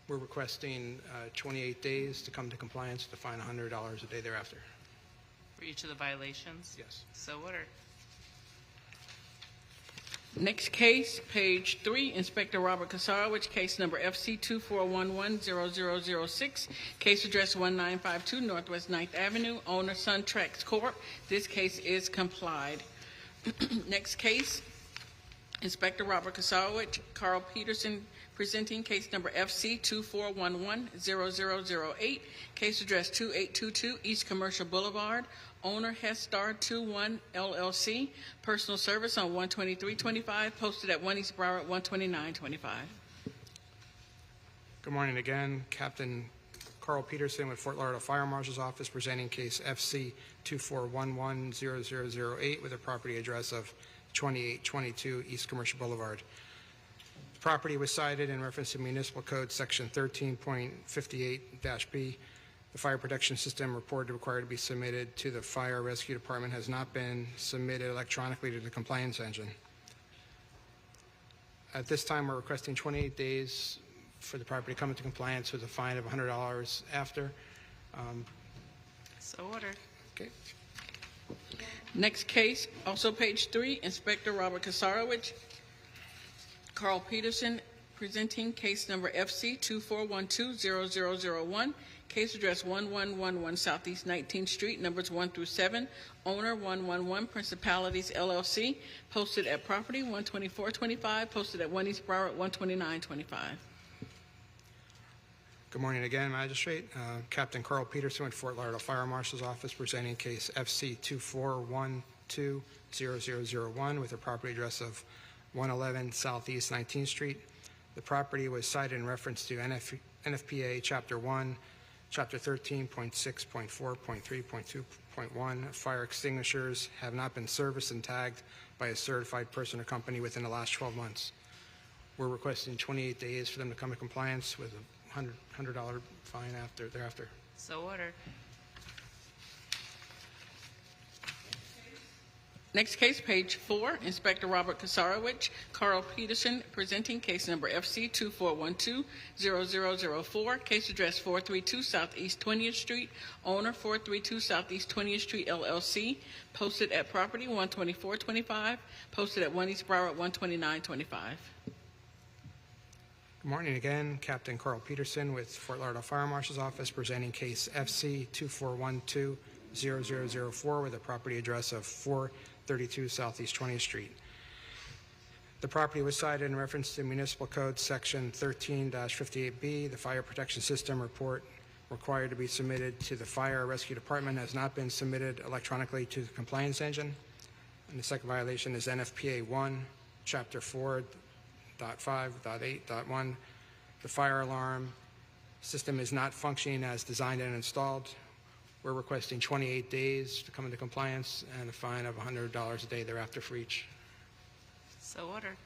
We're requesting 28 days to come to compliance with a fine $100 a day thereafter. For each of the violations? Yes. So ordered. Next case, page 3, Inspector Robert Kasarowicz, case number FC 24110006, case address 1952 Northwest 9th Avenue, owner SunTrax Corp. This case is complied. Next case, Inspector Robert Kasarowicz, Carl Peterson, presenting case number FC 24110008, case address 2822 East Commercial Boulevard, owner Hestar 21 LLC, personal service on 12325, posted at 1 East Broward 12925. Good morning again. Captain Carl Peterson with Fort Lauderdale Fire Marshal's Office presenting case FC 24110008 with a property address of 2822 East Commercial Boulevard. The property was cited in reference to Municipal Code Section 13.58-B. The fire protection system reported required to be submitted to the Fire Rescue Department has not been submitted electronically to the compliance engine. At this time, we're requesting 28 days for the property to come into compliance with a fine of $100 after. So ordered. Okay. Next case, also page 3, Inspector Robert Kasarowicz, Carl Peterson, presenting case number FC 24120001, case address 1111 Southeast 19th Street, numbers 1 through 7, owner 111 Principalities LLC, posted at property 12425, posted at 1 East Broward 12925. Good morning again, Magistrate. Captain Carl Peterson with Fort Lauderdale Fire Marshal's Office presenting case FC 24120001 with a property address of 111 Southeast 19th Street. The property was cited in reference to NFPA Chapter 1, Chapter 13.6.4.3.2.1. Fire extinguishers have not been serviced and tagged by a certified person or company within the last 12 months. We're requesting 28 days for them to come to compliance with a $100 fine thereafter. So ordered. Next case, page 4, Inspector Robert Kasarowicz, Carl Peterson, presenting case number FC 24120004, case address 432 Southeast 20th Street, owner 432 Southeast 20th Street LLC, posted at property 12425, posted at 1 East Broward 12925. Good morning again. Captain Carl Peterson with Fort Lauderdale Fire Marshal's Office presenting case FC 24120004 with a property address of 432 Southeast 20th Street. The property was cited in reference to Municipal Code Section 13-58B. The fire protection system report required to be submitted to the Fire Rescue Department has not been submitted electronically to the compliance engine. And the second violation is NFPA 1, Chapter 4.5.8.1. The fire alarm system is not functioning as designed and installed. We're requesting 28 days to come into compliance and a fine of $100 a day thereafter for each. So ordered.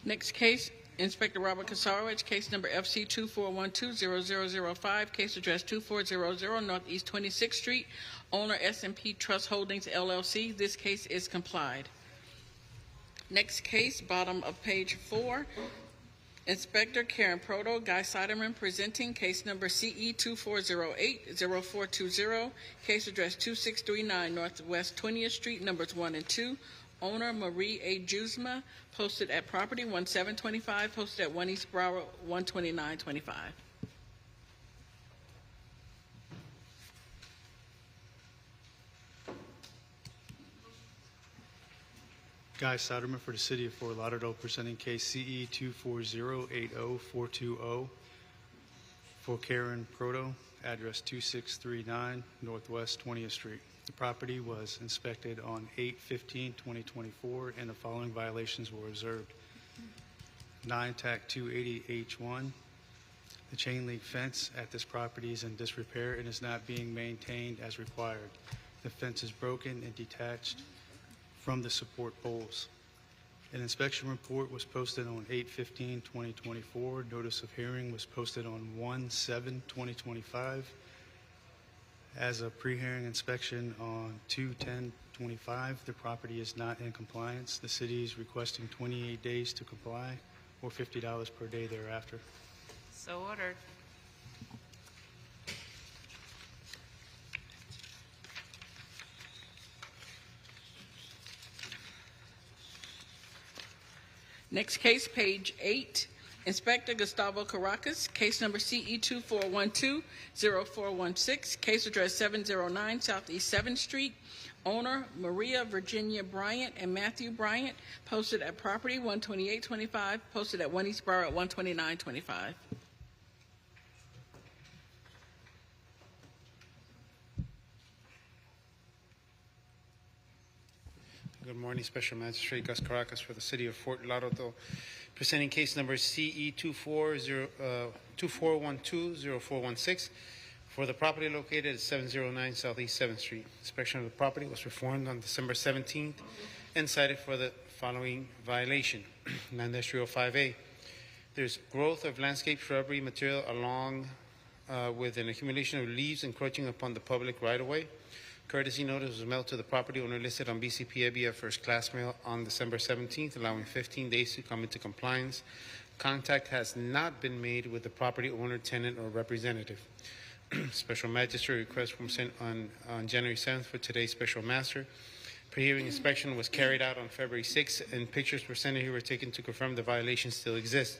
Next case, Inspector Robert Kasarowicz, case number FC 24120005, case address 2400 Northeast 26th Street, owner S&P Trust Holdings LLC. This case is complied. Next case, bottom of page 4. Inspector Karen Proto, Guy Siderman, presenting case number CE 24080420, case address 2639 Northwest 20th Street, numbers 1 and 2. Owner Marie A. Juzma, posted at property 1725, posted at 1 East Broward 12925. Guy Soderman for the City of Fort Lauderdale, presenting case CE 240800420 for Karen Proto, address 2639 Northwest 20th Street. The property was inspected on 8/15/2024, and the following violations were observed. 9 TAC 280H1. The chain link fence at this property is in disrepair and is not being maintained as required. The fence is broken and detached from the support poles. An inspection report was posted on 8/15/2024. Notice of hearing was posted on 1/7/2025. As a pre-hearing inspection on 2/10/25, the property is not in compliance. The city is requesting 28 days to comply or $50 per day thereafter. So ordered. Next case, page 8. Inspector Gustavo Caracas, case number CE 24120416, case address 709 Southeast 7th Street. Owner Maria Virginia Bryant and Matthew Bryant, posted at property 12825, posted at 1 East Broward 12925. Good morning, Special Magistrate Gus Caracas for the City of Fort Lauderdale, presenting case number CE 24120416 for the property located at 709 Southeast 7th Street. Inspection of the property was performed on December 17th and cited for the following violation. 9-305A. There's growth of landscape shrubbery material along with an accumulation of leaves encroaching upon the public right-of-way. Courtesy notice was mailed to the property owner listed on BCPA via first class mail on December 17th, allowing 15 days to come into compliance. Contact has not been made with the property owner, tenant, or representative. Special Magistrate request from sent on January 7th for today's Special Master. Pre-hearing inspection was carried out on February 6th, and pictures presented here were taken to confirm the violations still exist.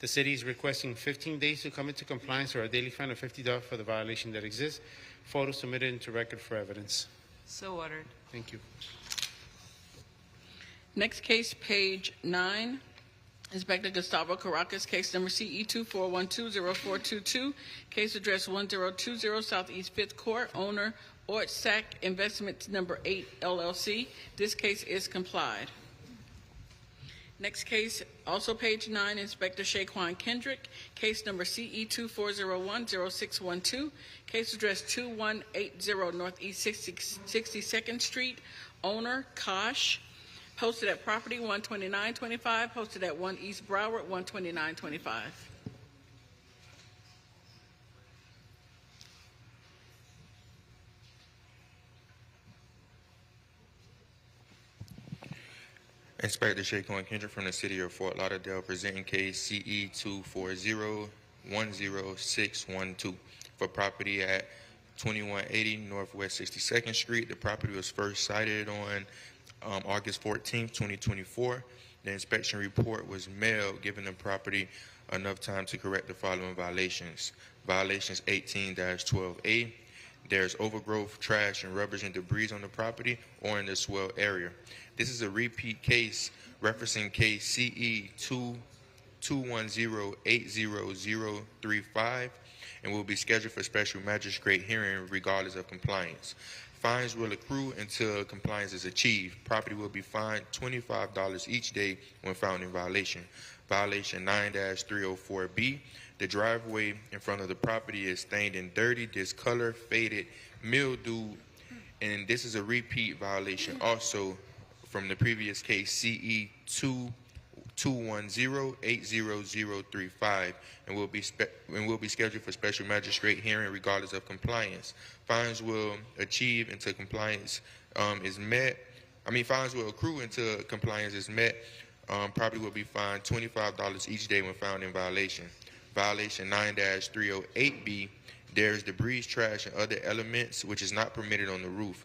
The city is requesting 15 days to come into compliance or a daily fine of $50 for the violation that exists. Photos submitted into record for evidence. So ordered. Thank you. Next case, page 9. Inspector Gustavo Caracas, case number CE 24120422, case address 1020 Southeast 5th Court, owner Ortsac Investments number 8 LLC. This case is complied. Next case, also page 9, Inspector Shaquan Kendrick, case number CE 24010612, case address 2180 Northeast 62nd Street, owner Kosh, posted at property 12925, posted at 1 East Broward 12925. Inspector Shaquan Kendrick from the City of Fort Lauderdale, presenting case CE 240-10612 for property at 2180 Northwest 62nd Street. The property was first cited on August 14th, 2024. The inspection report was mailed, giving the property enough time to correct the following violations. Violations 18-12A. There's overgrowth, trash, and rubbish and debris on the property or in the swell area. This is a repeat case referencing case CE 210-80035 and will be scheduled for special magistrate hearing regardless of compliance. Fines will accrue until compliance is achieved. Property will be fined $25 each day when found in violation. Violation 9-304B. The driveway in front of the property is stained and dirty, discolored, faded, mildewed, and this is a repeat violation also from the previous case CE 210-80035 and will be scheduled for special magistrate hearing regardless of compliance. Fines will achieve until compliance is met. Fines will accrue until compliance is met. Property will be fined $25 each day when found in violation. Violation 9-308B, there is debris, trash, and other elements which is not permitted on the roof.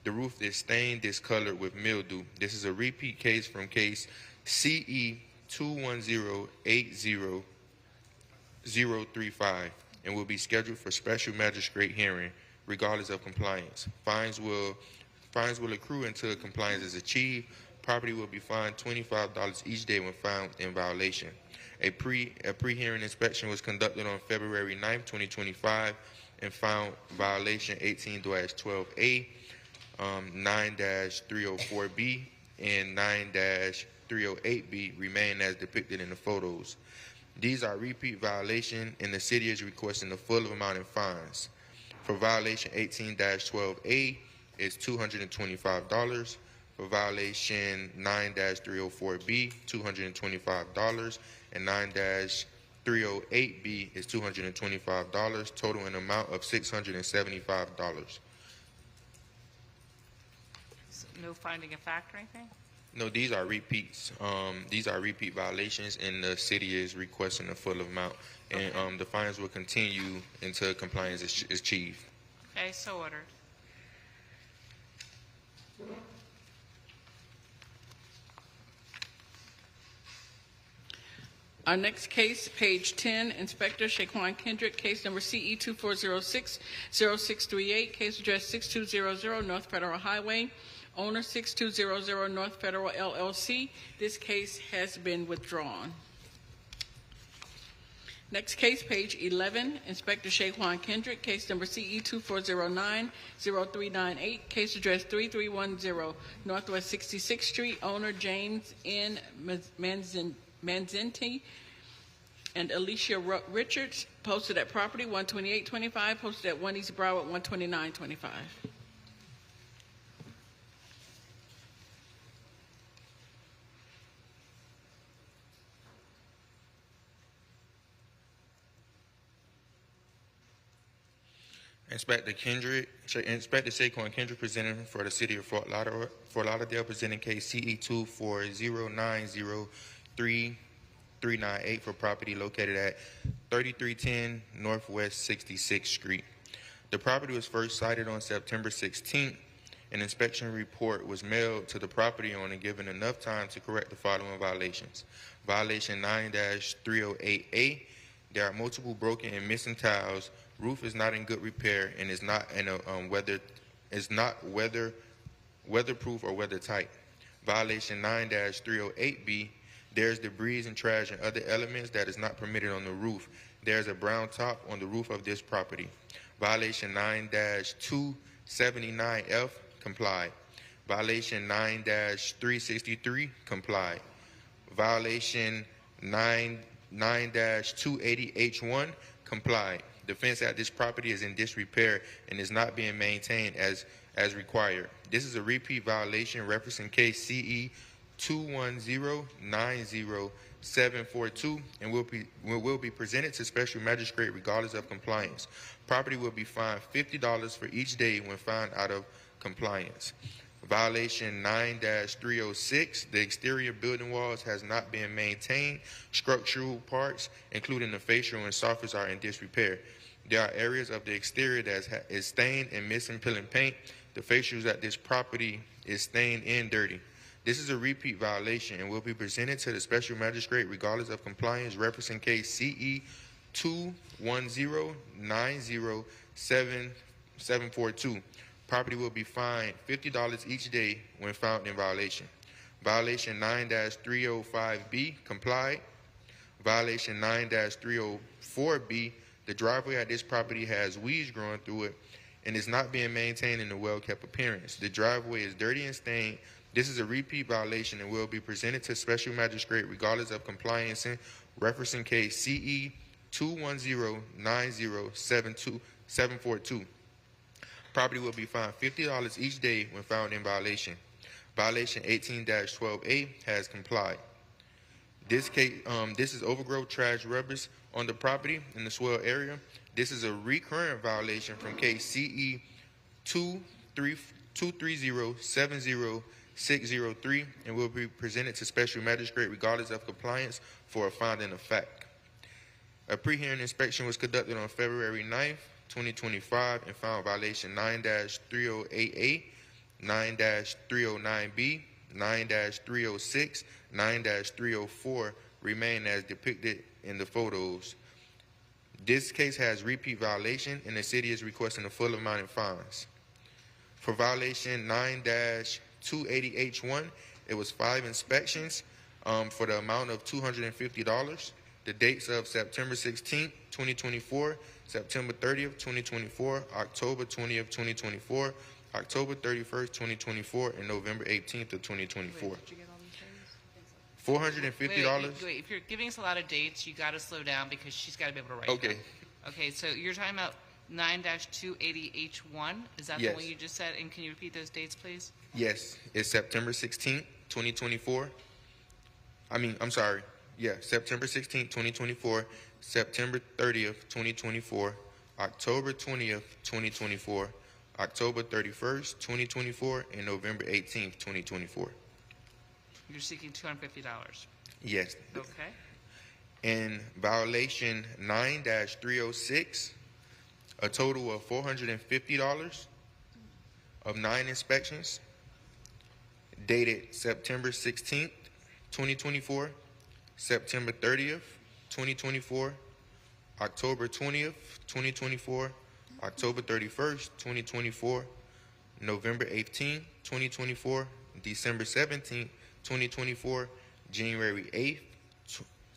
The roof is stained, discolored with mildew. This is a repeat case from case CE 210-80035 and will be scheduled for special magistrate hearing regardless of compliance. Fines will accrue until compliance is achieved. Property will be fined $25 each day when found in violation. A pre-hearing inspection was conducted on February 9th, 2025 and found violation 18-12A, 9-304B, and 9-308B remain as depicted in the photos. These are repeat violations and the city is requesting the full amount in fines. For violation 18-12A is $225. For violation 9-304B, $225, and 9-308B is $225, total an amount of $675. So no finding of fact or anything? No, these are repeats. These are repeat violations, and the city is requesting a full amount. And the fines will continue until compliance is achieved. Okay, so ordered. Our next case, page 10, Inspector Shaquan Kendrick, case number CE 2406-0638, case address 6200 North Federal Highway, owner 6200 North Federal LLC. This case has been withdrawn. Next case, page 11, Inspector Shaquan Kendrick, case number CE 2409-0398, case address 3310 Northwest 66th Street, owner James N. Manzenti and Alicia Richards, posted at property 12825, posted at 1 East Broward 12925. Inspector Shaquan Kendrick presenting for the city of Fort Lauderdale, presenting case CE 240903398 for property located at 3310 Northwest 66th Street. The property was first sighted on September 16th. An inspection report was mailed to the property owner, given enough time to correct the following violations. Violation 9-308A, there are multiple broken and missing tiles. Roof is not in good repair and is not in a weatherproof or weathertight. Violation 9-308B, there's debris and trash and other elements that is not permitted on the roof. There's a brown top on the roof of this property. Violation 9-279F, complied. Violation 9-363, complied. Violation 9-280H1, complied. The fence at this property is in disrepair and is not being maintained as required. This is a repeat violation referencing case CE 210-90742 and will be presented to special magistrate regardless of compliance. Property will be fined $50 for each day when found out of compliance. Violation 9-306, the exterior building walls has not been maintained. Structural parts, including the fascia and surface, are in disrepair. There are areas of the exterior that is stained and missing peeling paint. The fascias at this property is stained and dirty. This is a repeat violation and will be presented to the special magistrate regardless of compliance, referencing case CE 210-90742. Property will be fined $50 each day when found in violation. Violation 9-305B, complied. Violation 9-304B, the driveway at this property has weeds growing through it and is not being maintained in a well-kept appearance. The driveway is dirty and stained. This is a repeat violation and will be presented to special magistrate regardless of compliance, referencing case CE 210-90742. Property will be fined $50 each day when found in violation. Violation 18-12A has complied. This case, this is overgrowth trash rubbish on the property in the swell area. This is a recurrent violation from case CE 230-70603 and will be presented to special magistrate regardless of compliance for a finding of fact. A pre-hearing inspection was conducted on February 9th, 2025 and found violation 9-308A, 9-309B, 9-306, 9-304 remain as depicted in the photos. This case has repeat violation and the city is requesting a full amount in fines. For violation 9-280H1, it was 5 inspections for the amount of $250. The dates of September 16th, 2024, September 30th, 2024, October 20th, 2024, October 31st, 2024, and November 18th of 2024. $450. Wait, if you're giving us a lot of dates, you got to slow down because she's got to be able to write Okay. them. Okay, so you're talking about 9-280H1. Is that Yes. the one you just said? And can you repeat those dates, please? Yes, it's September 16th, 2024. September 16th, 2024, September 30th, 2024, October 20th, 2024, October 31st, 2024, and November 18th, 2024. You're seeking $250. Yes. Okay. In violation 9-306, a total of $450 of 9 inspections, dated September 16th, 2024, September 30th, 2024, October 20th, 2024, October 31st, 2024, November 18th, 2024, December 17th, 2024, January 8th,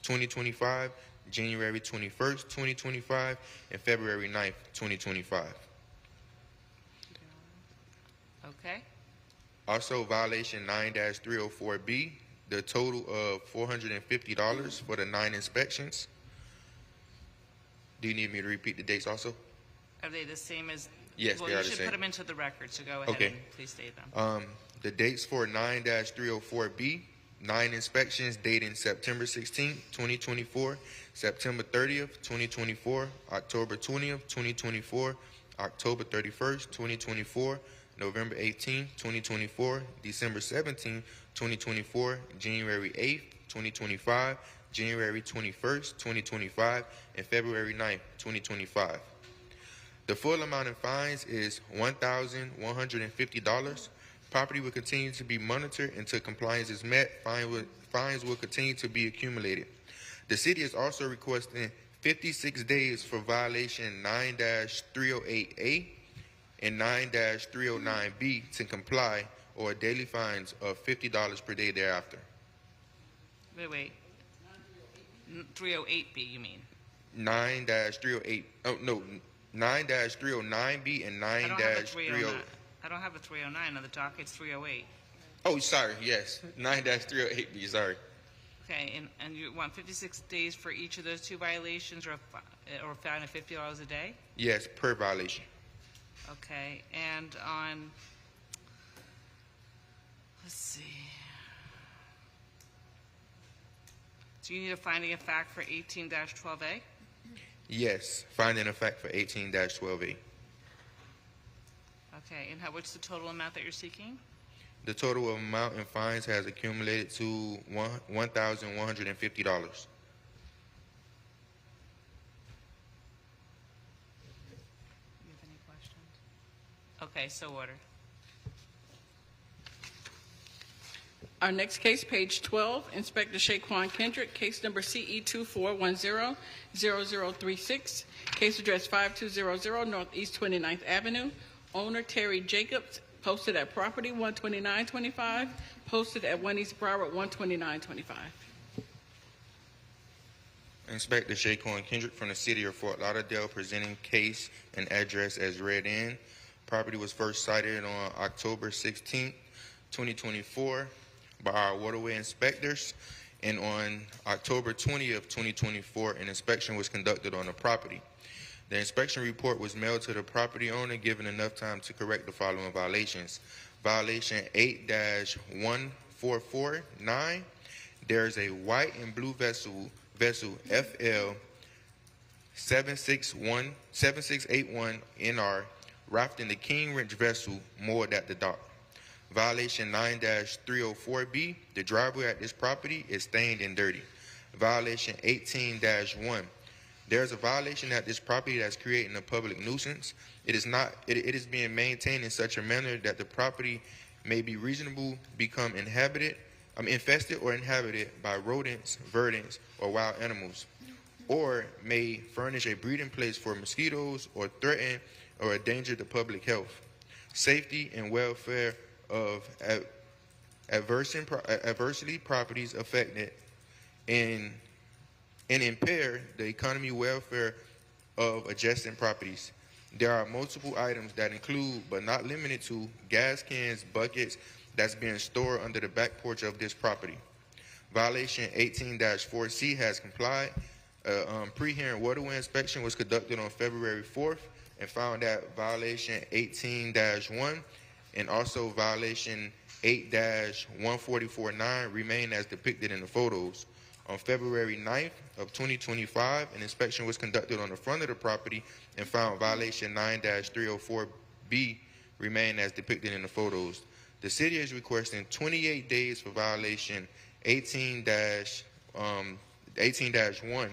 2025, January 21st, 2025, and February 9th, 2025. Okay. Also, violation 9-304B, the total of $450 for the 9 inspections. Do you need me to repeat the dates also? Are they the same as? Yes, well, they are you the should same. put them into the record, so go ahead Okay. and please state them. The dates for 9-304B, 9 inspections dating September 16th, 2024, September 30th, 2024, October 20th, 2024, October 31st, 2024, November 18th, 2024, December 17th, 2024, January 8th, 2025, January 21st, 2025, and February 9th, 2025. The full amount in fines is $1,150. Property will continue to be monitored until compliance is met. Fines will continue to be accumulated. The city is also requesting 56 days for violation 9-308A and 9-309B to comply, or daily fines of $50 per day thereafter. Wait. 308B, you mean? 9-308. Oh no, 9-309B and 9-30. I don't have a 309 on the docket. It's 308. Oh, sorry. Yes, 9-308B. Sorry. Okay, and you want 56 days for each of those 2 violations, or a fine of $50 a day? Yes, per violation. Okay, and on, let's see. So you need a finding of fact for 18-12A? Yes, finding a fact for 18-12A. Okay, and what's the total amount that you're seeking? The total amount in fines has accumulated to $1,150. You have any questions? Okay, so ordered. Our next case, page 12, Inspector Shaquan Kendrick, case number CE 2410-0036, case address 5200 Northeast 29th Avenue. Owner Terry Jacobs, posted at property 12925, posted at 1 East Broward 12925. Inspector Shaquan Kendrick from the city of Fort Lauderdale presenting case and address as read in. Property was first cited on October 16th, 2024 by our waterway inspectors, and on October 20th, 2024, an inspection was conducted on the property. The inspection report was mailed to the property owner, given enough time to correct the following violations. Violation 8-1449, There is a white and blue vessel FL 7681 NR rafting the King Ranch vessel moored at the dock. Violation 9-304B, the driveway at this property is stained and dirty. Violation 18-1, there's a violation at this property that's creating a public nuisance. It is being maintained in such a manner that the property may be reasonable become infested or inhabited by rodents, verdants, or wild animals, or may furnish a breeding place for mosquitoes or threaten or endanger the public health, safety, and welfare of adversely properties affected and impair the economy welfare of adjacent properties. There are multiple items that include, but not limited to, gas cans, buckets that's being stored under the back porch of this property. Violation 18-4C has complied. Pre-hearing waterway inspection was conducted on February 4th and found that violation 18-1 and also violation 8-1449 remain as depicted in the photos. On February 9th of 2025, an inspection was conducted on the front of the property and found violation 9-304B remain as depicted in the photos. The city is requesting 28 days for violation 18-1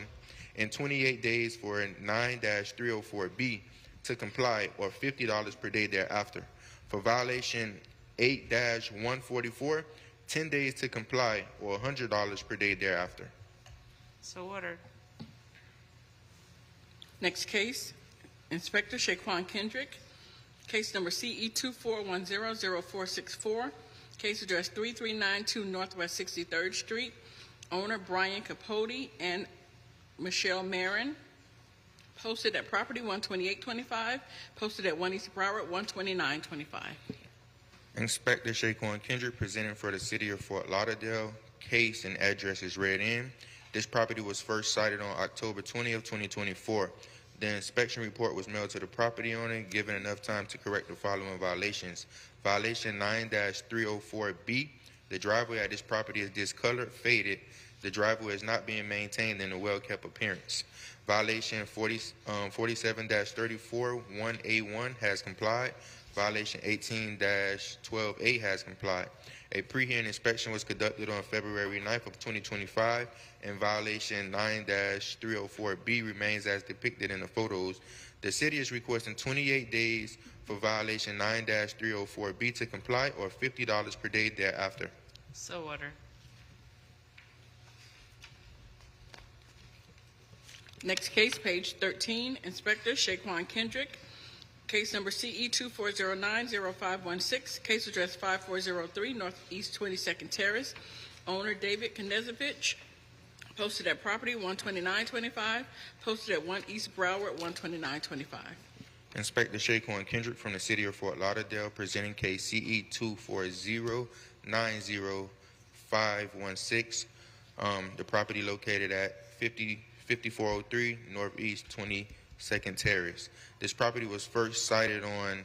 and 28 days for 9-304B to comply, or $50 per day thereafter. For violation 8-144, 10 days to comply, or $100 per day thereafter. So ordered. Next case, Inspector Shaquan Kendrick. Case number CE 24100464. Case address 3392 Northwest 63rd Street. Owner Brian Capote and Michelle Marin. Posted at property 12825. Posted at 1 East Broward 12925. Inspector Shaquan Kendrick presenting for the City of Fort Lauderdale. Case and address is read in. This property was first sighted on October 20th, 2024. The inspection report was mailed to the property owner, given enough time to correct the following violations. Violation 9-304B, the driveway at this property is discolored, faded. The driveway is not being maintained in a well-kept appearance. Violation 47-34 1A1 has complied. Violation 18-12A has complied. A pre-hearing inspection was conducted on February 9th of 2025, and violation 9-304B remains as depicted in the photos. The city is requesting 28 days for violation 9-304B to comply, or $50 per day thereafter. So ordered. Next case, page 13, Inspector Shaquan Kendrick. Case number CE 24090516. Case address 5403 Northeast 22nd Terrace. Owner David Knezevich. Posted at property 12925. Posted at 1 East Broward 12925. Inspector Shaquan Kendrick from the City of Fort Lauderdale presenting case CE 24090516. The property located at 5403 Northeast 22nd Terrace. This property was first sighted on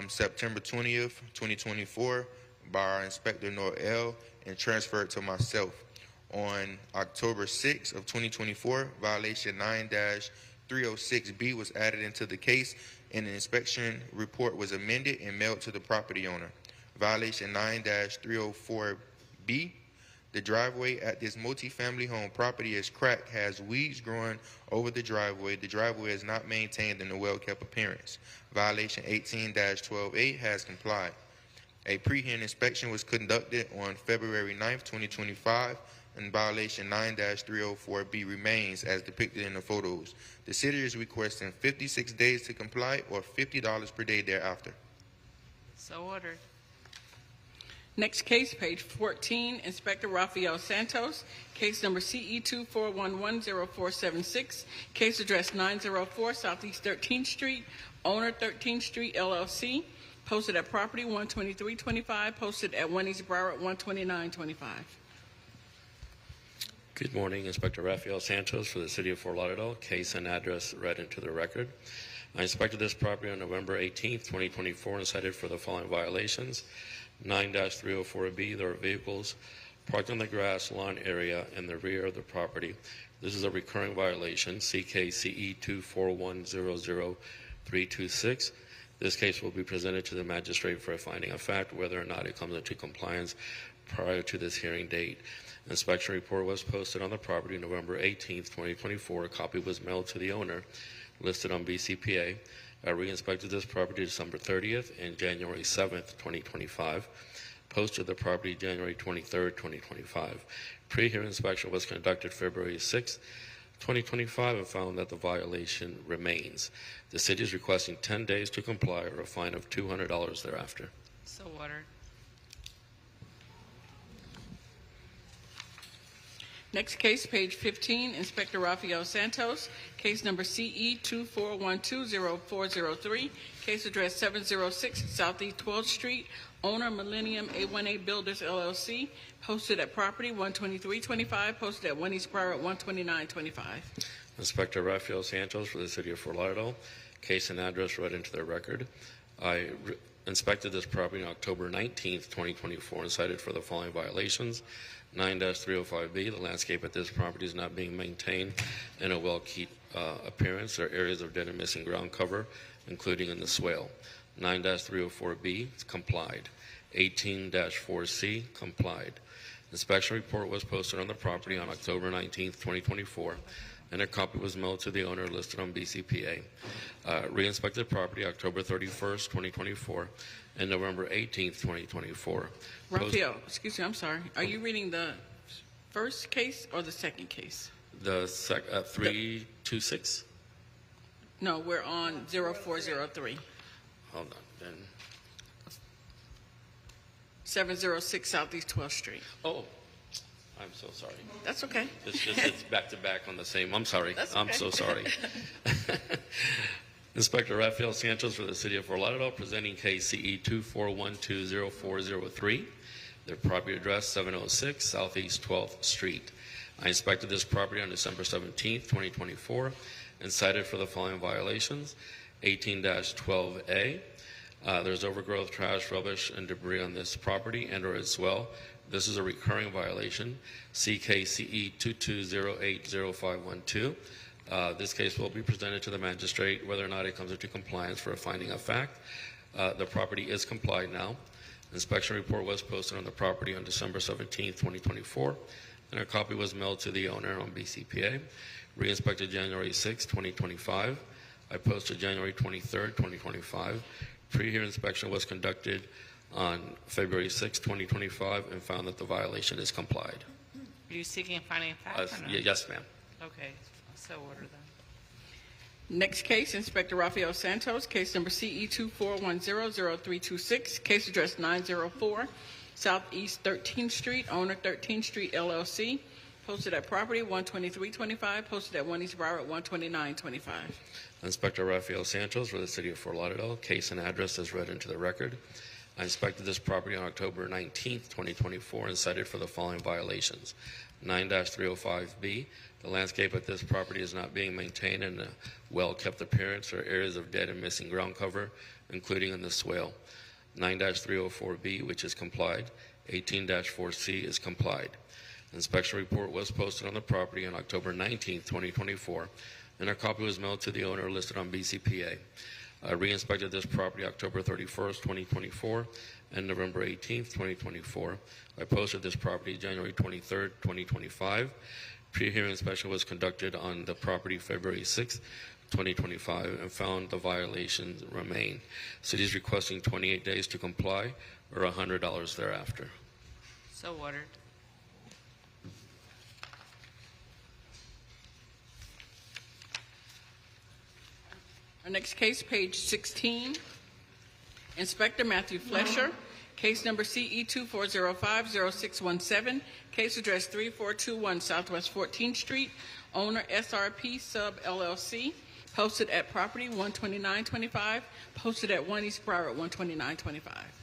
September 20th, 2024 by our Inspector Noel and transferred to myself. On October 6th of 2024, violation 9-306B was added into the case, and an inspection report was amended and mailed to the property owner. Violation 9-304B, the driveway at this multifamily home property is cracked, has weeds growing over the driveway. The driveway is not maintained in a well-kept appearance. Violation 18-12A has complied. A pre-hearing inspection was conducted on February 9th, 2025, and violation 9-304B remains as depicted in the photos. The city is requesting 56 days to comply, or $50 per day thereafter. So ordered. Next case, page 14, Inspector Rafael Santos. Case number CE 24110476. Case address 904 Southeast 13th Street. Owner 13th Street LLC. Posted at property 12325. Posted at 1 East Broward 12925. Good morning, Inspector Rafael Santos for the City of Fort Lauderdale. Case and address read into the record. I inspected this property on November 18th, 2024, and cited for the following violations. 9-304B, there are vehicles parked on the grass lawn area in the rear of the property. This is a recurring violation, CKCE 241000326. This case will be presented to the magistrate for a finding of fact whether or not it comes into compliance prior to this hearing date. Inspection report was posted on the property November 18th, 2024. A copy was mailed to the owner, listed on BCPA. I re-inspected this property December 30th and January 7th, 2025. Posted the property January 23rd, 2025. Pre-hearing inspection was conducted February 6th, 2025, and found that the violation remains. The city is requesting 10 days to comply or a fine of $200 thereafter. So ordered. Next case, page 15, Inspector Rafael Santos, case number CE 24120403, case address 706 Southeast 12th Street, owner Millennium A1A Builders LLC, posted at property 12325, posted at 1 East Broward 12925. Inspector Rafael Santos for the City of Fort Lauderdale, case and address read into the record. I inspected this property on October 19th, 2024, and cited for the following violations. 9-305B, the landscape at this property is not being maintained in a well-kept appearance. There are areas of dead and missing ground cover, including in the swale. 9-304B, complied. 18-4C, complied. Inspection report was posted on the property on October 19th, 2024, and a copy was mailed to the owner listed on BCPA. Re-inspected property October 31st, 2024, and November 18th, 2024. Rafael, excuse me, I'm sorry. Are you reading the first case or the second case? The 326? No, we're on 0403. Hold on, then. 706 Southeast 12th Street. Oh, I'm so sorry. That's okay. It's back to back on the same. I'm sorry. That's I'm okay. so sorry. Inspector Rafael Santos for the City of Fort Lauderdale, presenting case CE 24120403. Their property address 706 Southeast 12th Street. I inspected this property on December 17th, 2024, and cited for the following violations. 18-12A. There's overgrowth, trash, rubbish, and debris on this property and or as well. This is a recurring violation. CKCE 22080512. This case will be presented to the magistrate whether or not it comes into compliance for a finding of fact. The property is complied now. Inspection report was posted on the property on December 17th, 2024, and a copy was mailed to the owner on BCPA. Re-inspected January 6th, 2025. I posted January 23rd, 2025. Pre-hearing inspection was conducted on February 6th, 2025, and found that the violation is complied. Are you seeking a finding of fact or no? Yes, ma'am. Okay, so order then. Next case, Inspector Rafael Santos, case number CE 24100326, case address 904 Southeast 13th Street, owner 13th Street LLC, posted at property 12325, posted at 1 East Broward 12925. Inspector Rafael Santos for the City of Fort Lauderdale, case and address is read into the record. I inspected this property on October 19th, 2024, and cited for the following violations. 9-305B, the landscape at this property is not being maintained in a well-kept appearance or areas of dead and missing ground cover, including in the swale. 9-304B, which is complied. 18-4C is complied. Inspection report was posted on the property on October 19th, 2024, and a copy was mailed to the owner listed on BCPA. I re-inspected this property October 31st, 2024, and November 18th, 2024. I posted this property January 23rd, 2025. Pre-hearing inspection was conducted on the property February 6th, 2025, and found the violations remain. City is requesting 28 days to comply or $100 thereafter. So ordered. Our next case, page 16, Inspector Matthew Flesher, case number CE 24050617, case address 3421 Southwest 14th Street, owner SRP Sub LLC, posted at property 12925, posted at 1 East Broward 12925.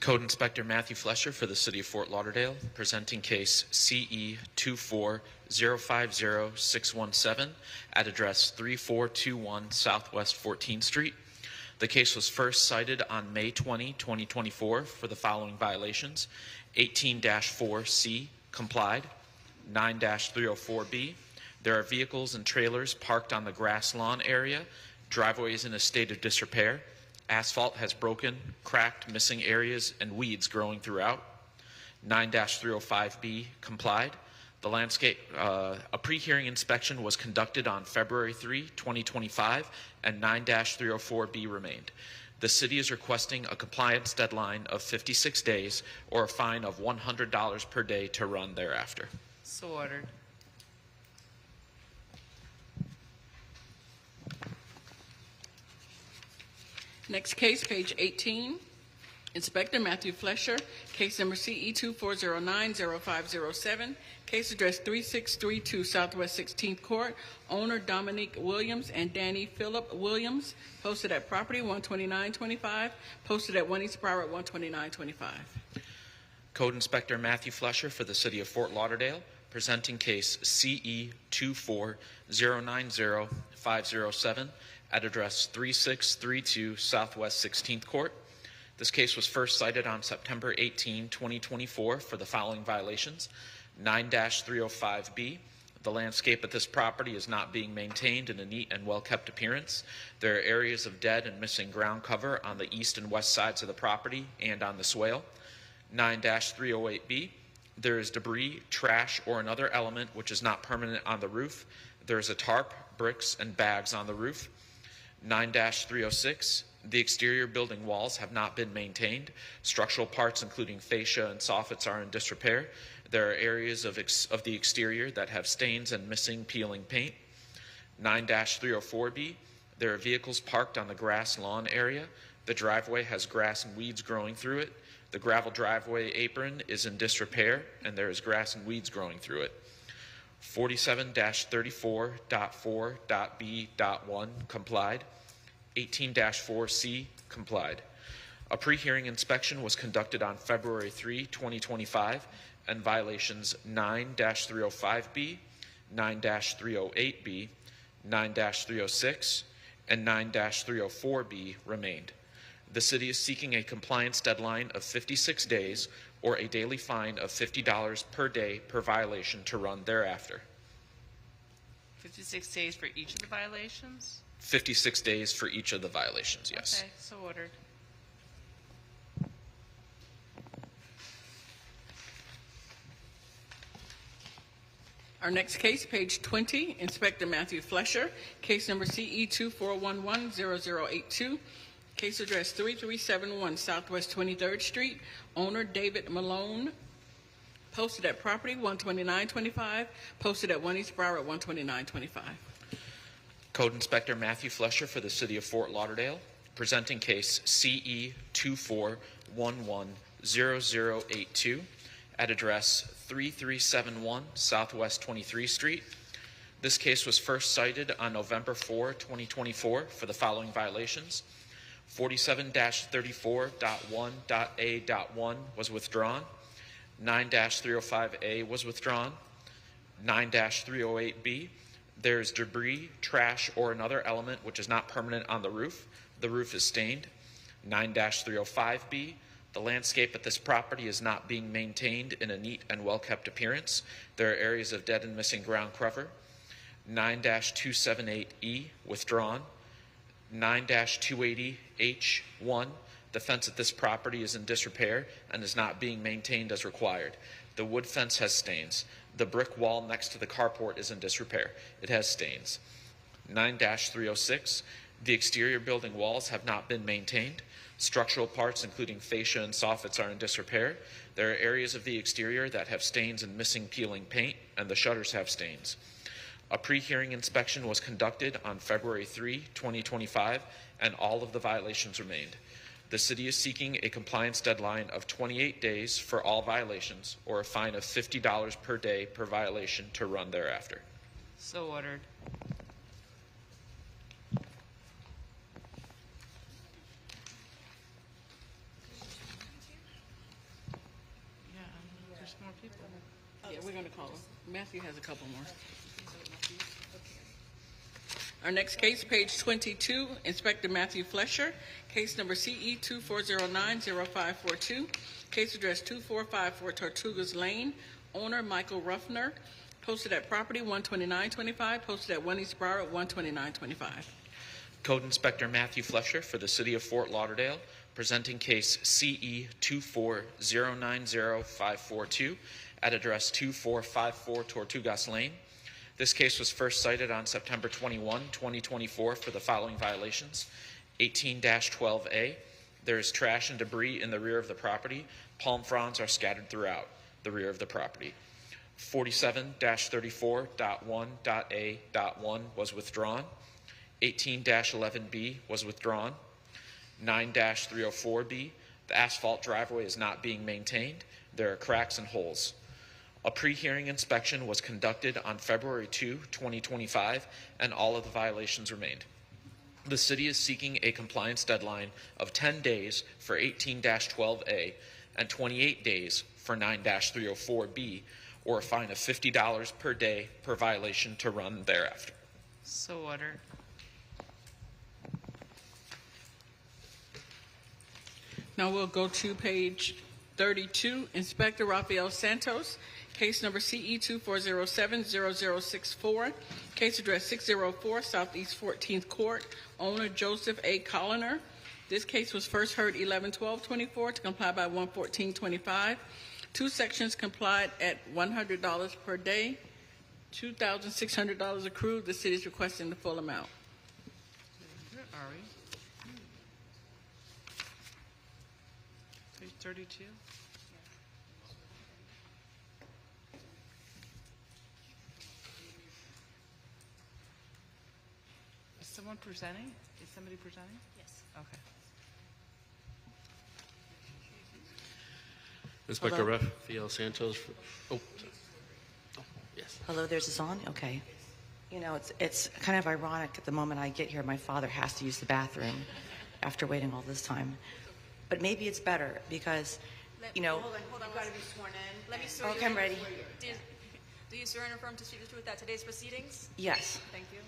Code Inspector Matthew Flesher for the City of Fort Lauderdale, presenting case CE 24050617 at address 3421 Southwest 14th Street. The case was first cited on May 20, 2024 for the following violations: 18-4C, complied; 9-304B, there are vehicles and trailers parked on the grass lawn area; driveway is in a state of disrepair; asphalt has broken, cracked, missing areas, and weeds growing throughout; 9-305B, complied. The landscape, a pre-hearing inspection was conducted on February 3, 2025, and 9-304B remained. The city is requesting a compliance deadline of 56 days or a fine of $100 per day to run thereafter. So ordered. Next case, page 18. Inspector Matthew Flesher, case number CE 24090507, case address 3632 Southwest 16th Court, owner Dominique Williams and Danny Phillip Williams, posted at property 12925, posted at 1 East Broward 12925. Code Inspector Matthew Flesher for the City of Fort Lauderdale, presenting case CE 240900507 at address 3632 Southwest 16th Court. This case was first cited on September 18, 2024 for the following violations: 9-305B, the landscape at this property is not being maintained in a neat and well-kept appearance. There are areas of dead and missing ground cover on the east and west sides of the property and on the swale. 9-308B, there is debris, trash, or another element which is not permanent on the roof. There is a tarp, bricks, and bags on the roof. 9-306, the exterior building walls have not been maintained. Structural parts, including fascia and soffits, are in disrepair. There are areas of the exterior that have stains and missing peeling paint. 9-304B, there are vehicles parked on the grass lawn area. The driveway has grass and weeds growing through it. The gravel driveway apron is in disrepair, and there is grass and weeds growing through it. 47-34.4.B.1 complied. 18-4C complied. A pre-hearing inspection was conducted on February 3, 2025, and violations 9-305B, 9-308B, 9-306, and 9-304B remained. The city is seeking a compliance deadline of 56 days or a daily fine of $50 per day per violation to run thereafter. 56 days for each of the violations? 56 days for each of the violations, yes. Okay, so ordered. Our next case, page 20, Inspector Matthew Flesher, case number CE 24110082, case address 3371 Southwest 23rd Street, owner David Malone, posted at property 12925, posted at 1 East Broward 12925. Code Inspector Matthew Flesher for the City of Fort Lauderdale, presenting case CE 24110082 at address 3371 Southwest 23th Street. This case was first cited on November 4, 2024 for the following violations: 47-34.1.A.1 was withdrawn, 9-305A was withdrawn, 9-308B, there is debris, trash, or another element which is not permanent on the roof. The roof is stained. 9-305B, the landscape at this property is not being maintained in a neat and well-kept appearance. There are areas of dead and missing ground cover. 9-278E, withdrawn. 9-280H1, the fence at this property is in disrepair and is not being maintained as required. The wood fence has stains. The brick wall next to the carport is in disrepair. It has stains. 9-306, the exterior building walls have not been maintained. Structural parts, including fascia and soffits, are in disrepair. There are areas of the exterior that have stains and missing peeling paint, and the shutters have stains. A pre-hearing inspection was conducted on February 3, 2025, and all of the violations remained. The city is seeking a compliance deadline of 28 days for all violations or a fine of $50 per day per violation to run thereafter. So ordered. Yeah, there's more people. Yeah, we're going to call him. Matthew has a couple more. Our next case, page 22, Inspector Matthew Flesher, case number CE 24090542, case address 2454 Tortugas Lane, owner Michael Ruffner, posted at property 12925, posted at 1 East Broward 12925. Code Inspector Matthew Flesher for the City of Fort Lauderdale, presenting case CE 24090542 at address 2454 Tortugas Lane. This case was first cited on September 21, 2024 for the following violations. 18-12A, there is trash and debris in the rear of the property. Palm fronds are scattered throughout the rear of the property. 47-34.1.A.1 was withdrawn. 18-11B was withdrawn. 9-304B, the asphalt driveway is not being maintained. There are cracks and holes. A pre-hearing inspection was conducted on February 2, 2025, and all of the violations remained. The city is seeking a compliance deadline of 10 days for 18-12A and 28 days for 9-304B, or a fine of $50 per day per violation to run thereafter. So ordered. Now we'll go to page 32, Inspector Rafael Santos, case number CE 24070064, case address 604 Southeast 14th Court, owner Joseph A. Colliner. This case was first heard 11/12/24 to comply by 114/25. Two sections complied at $100 per day, $2,600 accrued. The city is requesting the full amount. Where are we? Page 32. Is someone presenting? Is somebody presenting? Yes. Okay. Inspector Hello? Rafael Santos. Yes. Hello, there's this on? Okay. You know, it's kind of ironic at the moment I get here, my father has to use the bathroom after waiting all this time. But maybe it's better because, you know. Hold on. You've got to be sworn in. Let me swear you Okay, I'm in. ready. Do you swear and affirm to speak the truth at today's proceedings? Yes. Thank you.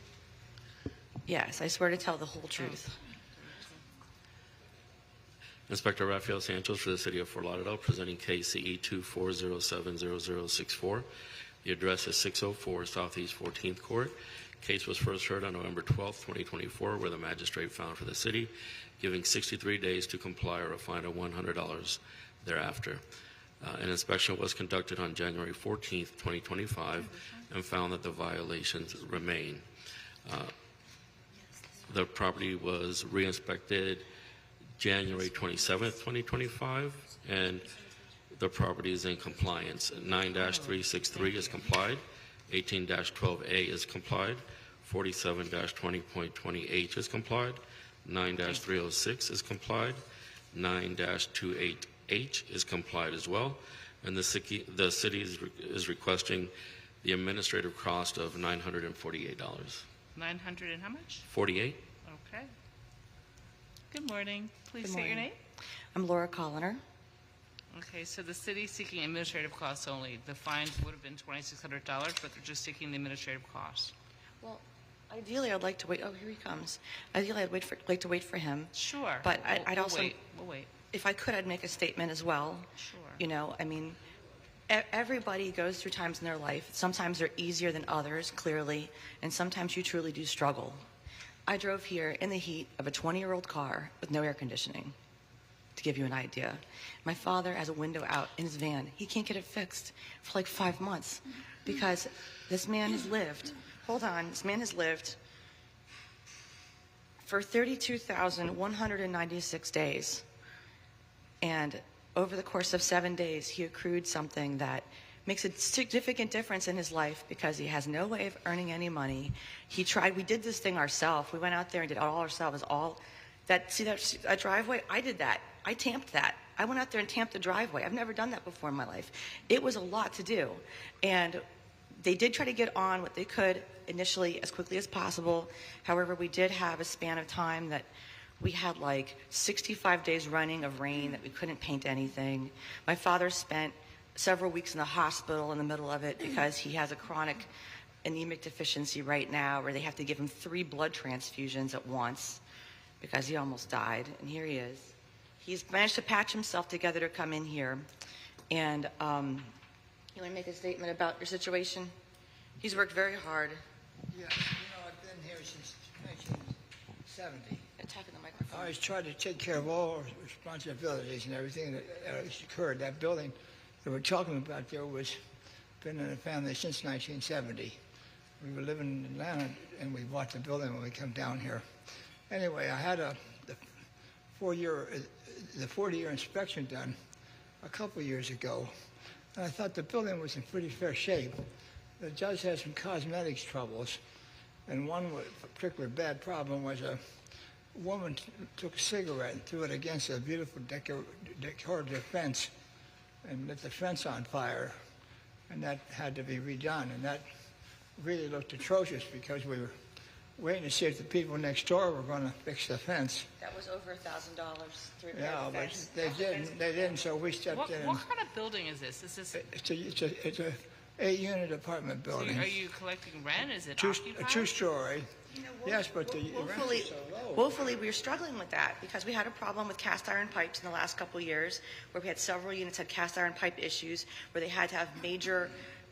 Yes, I swear to tell the whole truth. Inspector Rafael Santos for the City of Fort Lauderdale, presenting case CE 24070064. The address is 604 Southeast 14th Court. Case was first heard on November 12, 2024, where the magistrate found for the city, giving 63 days to comply or a fine of $100 thereafter. An inspection was conducted on January 14, 2025, and found that the violations remain. The property was re-inspected January 27th, 2025, and the property is in compliance. 9-363 is complied, 18-12A is complied, 47-20.20H is complied, 9-306 is complied, 9-28H is complied as well, and the city is requesting the administrative cost of $948. 900 and how much? 48. Okay. Good morning. Please Good state your morning. name. I'm Laura Colliner. Okay, so the city's seeking administrative costs only. The fines would have been $2,600, but they're just seeking the administrative costs. Well, ideally, I'd like to wait. Oh, here he comes. Ideally, I'd like to wait for him. Sure. But I'd also, We'll wait. if I could, I'd make a statement as well. Sure. You know, I mean, everybody goes through times in their life. Sometimes they're easier than others, clearly, and sometimes you truly do struggle. I drove here in the heat of a 20-year-old car with no air conditioning, to give you an idea. My father has a window out in his van. He can't get it fixed for like 5 months because this man has lived, hold on, this man has lived for 32,196 days. And over the course of 7 days, he accrued something that makes a significant difference in his life because he has no way of earning any money. We did this thing ourselves. We went out there and did it all ourselves. That driveway, I did that. I tamped that. I went out there and tamped the driveway. I've never done that before in my life. It was a lot to do. And they did try to get on what they could initially as quickly as possible. However, we did have a span of time that we had like 65 days running of rain that we couldn't paint anything. My father spent several weeks in the hospital in the middle of it because he has a chronic anemic deficiency right now where they have to give him 3 blood transfusions at once because he almost died, and here he is. He's managed to patch himself together to come in here, and you want to make a statement about your situation? He's worked very hard. Yeah, I've been here since 1970. Attack the microphone. I always tried to take care of all responsibilities and everything that occurred. That building that we're talking about there was been in the family since 1970. We were living in Atlanta, and we bought the building when we come down here. Anyway, I had the 40-year inspection done a couple years ago, and I thought the building was in pretty fair shape. The judge had some cosmetics troubles, and one particular bad problem was a woman took a cigarette and threw it against a beautiful decorative fence and lit the fence on fire, and that had to be redone, and that really looked atrocious because we were waiting to see if the people next door were going to fix the fence. That was over $1,000 to repair Yeah, the but fence. they didn't, so we stepped in. What kind of building is this? Is this It's a 8-unit apartment building. Are you collecting rent? Is it A occupied? 2-story. Yes, but the rents are so low. Woefully, we were struggling with that because we had a problem with cast iron pipes in the last couple of years, where we had several units had cast iron pipe issues, where they had to have major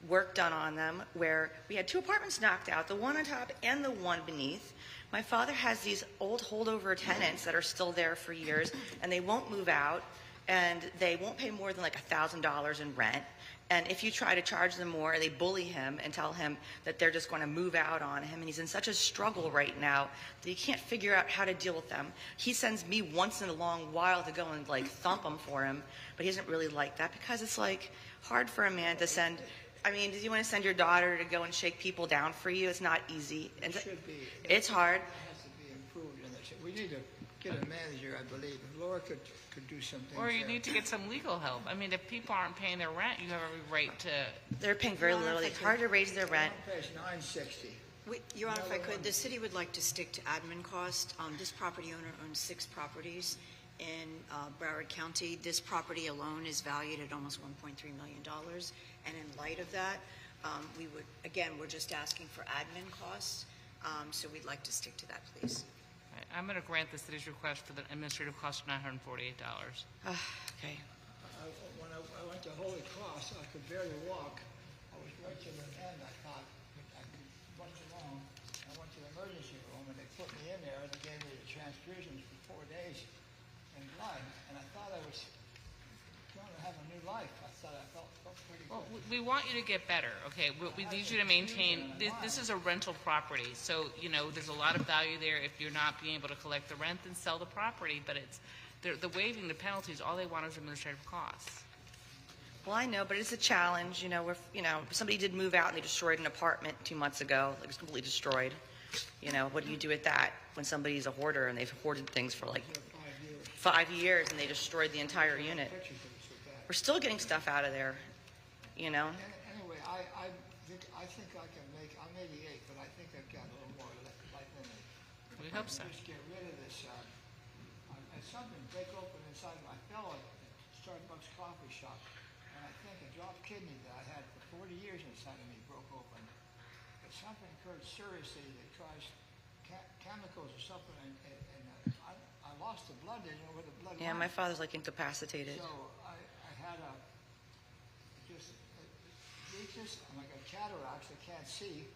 work done on them, where we had 2 apartments knocked out, the one on top and the one beneath. My father has these old holdover tenants that are still there for years, and they won't move out, and they won't pay more than like $1,000 in rent. And if you try to charge them more, they bully him and tell him that they're just going to move out on him. And he's in such a struggle right now that he can't figure out how to deal with them. He sends me once in a long while to go and like thump them for him, but he doesn't really like that because it's like hard for a man to send. I mean, do you want to send your daughter to go and shake people down for you? It's not easy. And It should be. it's hard. It has to be improved. We need to get a manager, I believe. If Laura could do something. Or you need to get some legal help. I mean, if people aren't paying their rent, you have every right to. They're paying very little. It's hard to raise their rent. Page 960. Your Honor, if I could, the city would like to stick to admin cost. This property owner owns 6 properties in Broward County. This property alone is valued at almost $1.3 million. And in light of that, we're just asking for admin costs. So we'd like to stick to that, please. Right, I'm going to grant the city's request for the administrative cost of $948. Okay. When I went to Holy Cross, I could barely walk. I was right to the end. I thought I could bunch along. I went to the emergency room, and they put me in there. They gave me the transfusions for 4 days and blood, and I thought I was going to have a new life. I thought I felt pretty good. Well, we want you to get better, okay? We need you to maintain, this is a rental property, so, there's a lot of value there. If you're not being able to collect the rent, then sell the property, but the waiving the penalties, all they want is administrative costs. Well, I know, but it's a challenge. Somebody did move out and they destroyed an apartment 2 months ago. It was completely destroyed. What do you do with that when somebody's a hoarder and they've hoarded things for like 5 years and they destroyed the entire unit? We're still getting stuff out of there, Anyway, I think I can make. I'm 88, but I think I've got a little more life in me. We hope so. Just get rid of this. I had something break open inside. I fell at Starbucks coffee shop, and I think a dropped kidney that I had for 40 years inside of me broke open. But something occurred seriously that caused chemicals or something, and I lost the blood. Didn't know where the blood Yeah, went. my father's like incapacitated. So I had a weakness. I'm like a cataracts. I can't see.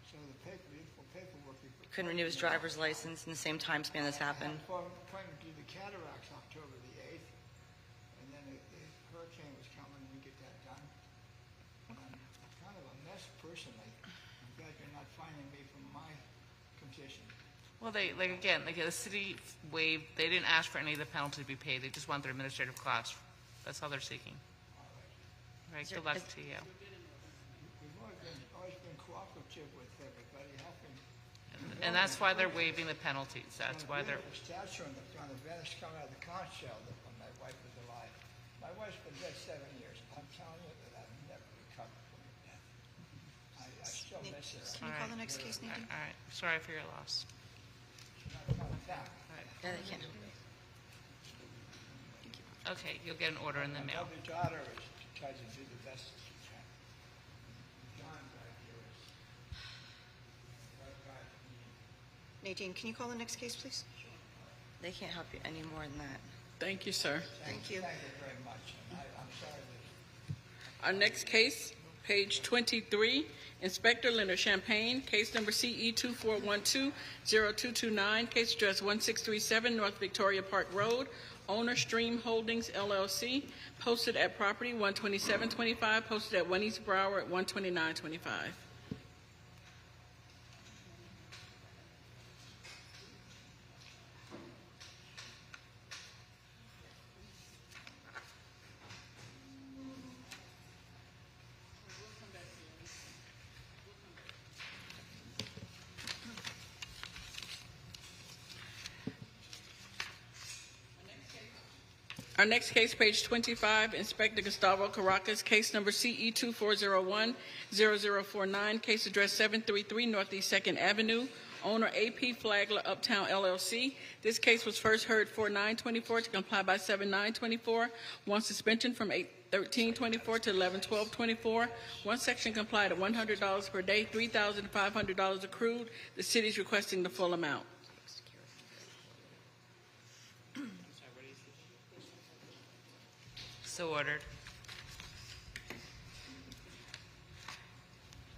So the beautiful paperwork. Couldn't renew his driver's license in the same time span this happened. I had an appointment to do the cataracts October the 8th, and then the hurricane was coming, and we get that done. And I'm kind of a mess personally. I'm glad you're not finding me from my condition. Well, the city waived, they didn't ask for any of the penalty to be paid. They just want their administrative costs. That's all they're seeking. All right, good luck to you. We've always been cooperative with everybody, helping. And that's why they're waiving the penalties. That's why they're. The statue on the bench coming out of the conch shell when my wife was alive. My wife's been dead 7 years. I'm telling you that I've never recovered from her death. I still miss her. Can you call the next case, Nathan? All right. Sorry for your loss. Yeah, they can. Okay, you'll get an order in the mail. My daughter is tries to do the best she can. John back here is Nadine, can you call the next case, please? They can't help you any more than that. Thank you, sir. Thank you. Thank you very much. I'm sorry. Our next case, page 23, Inspector Leonard Champagne, case number CE 2412-0229, case address 1637 North Victoria Park Road, owner Stream Holdings LLC, posted at property 12725, posted at 1 East Broward 12925. Our next case, page 25, Inspector Gustavo Caracas, case number CE 2401-0049, case address 733 Northeast 2nd Avenue, owner AP Flagler Uptown LLC. This case was first heard 4/9/24 to comply by 7/9/24. One suspension from 8/13/24 to 11/12/24. One section complied at $100 per day, $3,500 accrued. The city is requesting the full amount. So ordered.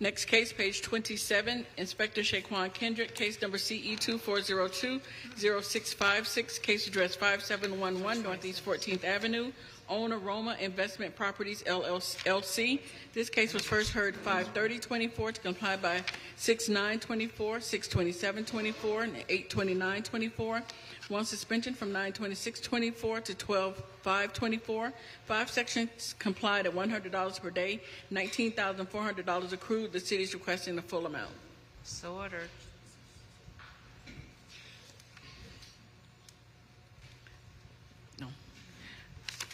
Next case, page 27, Inspector Shaquan Kendrick, case number CE 2402-0656, case address 5711 Northeast 14th Avenue, owner Roma Investment Properties LLC. This case was first heard 5/30/24 to comply by 6/9/24, 6/27/24, and 8/29/24. One suspension from 9/26/24 to 12/5/24. Five sections complied at $100 per day, $19,400 accrued. The city is requesting the full amount. So ordered.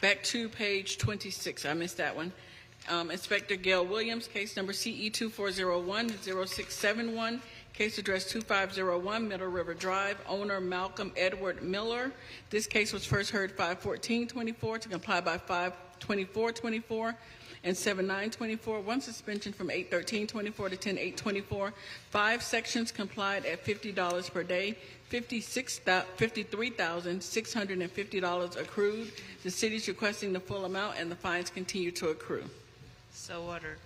Back to page 26. I missed that one. Inspector Gail Williams, case number CE 2401-0671, case address 2501 Middle River Drive, owner Malcolm Edward Miller. This case was first heard 5/14/24 to comply by 5/24/24 and 7/9/24. One suspension from 8/13/24 to 10/8/24. Five sections complied at $50 per day, $53,650 accrued. The city is requesting the full amount, and the fines continue to accrue. So ordered.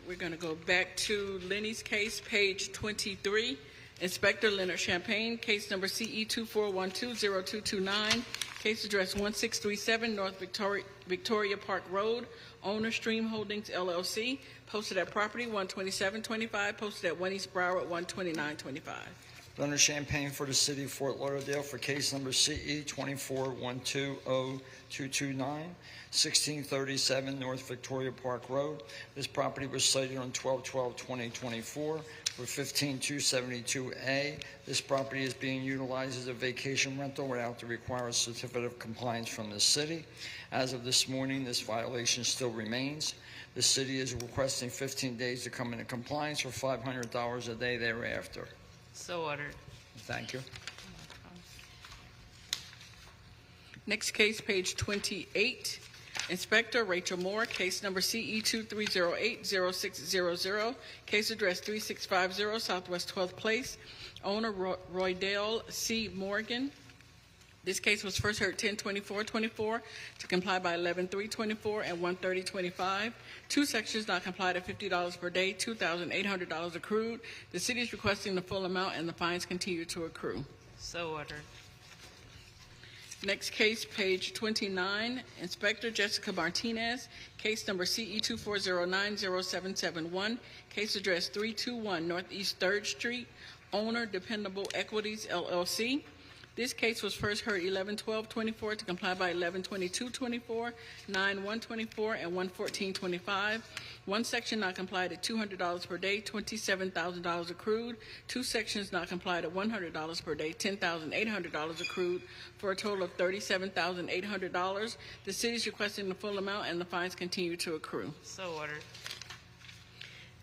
We're going to go back to Lenny's case, page 23. Inspector Leonard Champagne, case number CE 2412-0229, case address 1637 North Victoria Park Road, owner Stream Holdings LLC, posted at property 12725, posted at 1 East Broward 12925. Leonard Champagne for the City of Fort Lauderdale for case number CE 24120229, 1637 North Victoria Park Road. This property was cited on 12/12/2024 for 15272A. This property is being utilized as a vacation rental without the required certificate of compliance from the city. As of this morning, this violation still remains. The city is requesting 15 days to come into compliance for $500 a day thereafter. So ordered. Thank you. Next case, page 28. Inspector Rachel Moore, case number CE 2308-0600, case address 3650 Southwest 12th Place, owner Roydale C. Morgan. This case was first heard 10/24/24 to comply by 11/3/24 and 1/30/25. Two sections not complied at $50 per day, $2,800 accrued. The city is requesting the full amount, and the fines continue to accrue. So ordered. Next case, page 29, Inspector Jessica Martinez, case number CE 2409-0771, case address 321 Northeast 3rd Street, owner Dependable Equities LLC. This case was first heard 11/12/24 to comply by 11/22/24, 9/1/24, and 1/14/25. One section not complied at $200 per day, $27,000 accrued. Two sections not complied at $100 per day, $10,800 accrued, for a total of $37,800. The city is requesting the full amount, and the fines continue to accrue. So ordered.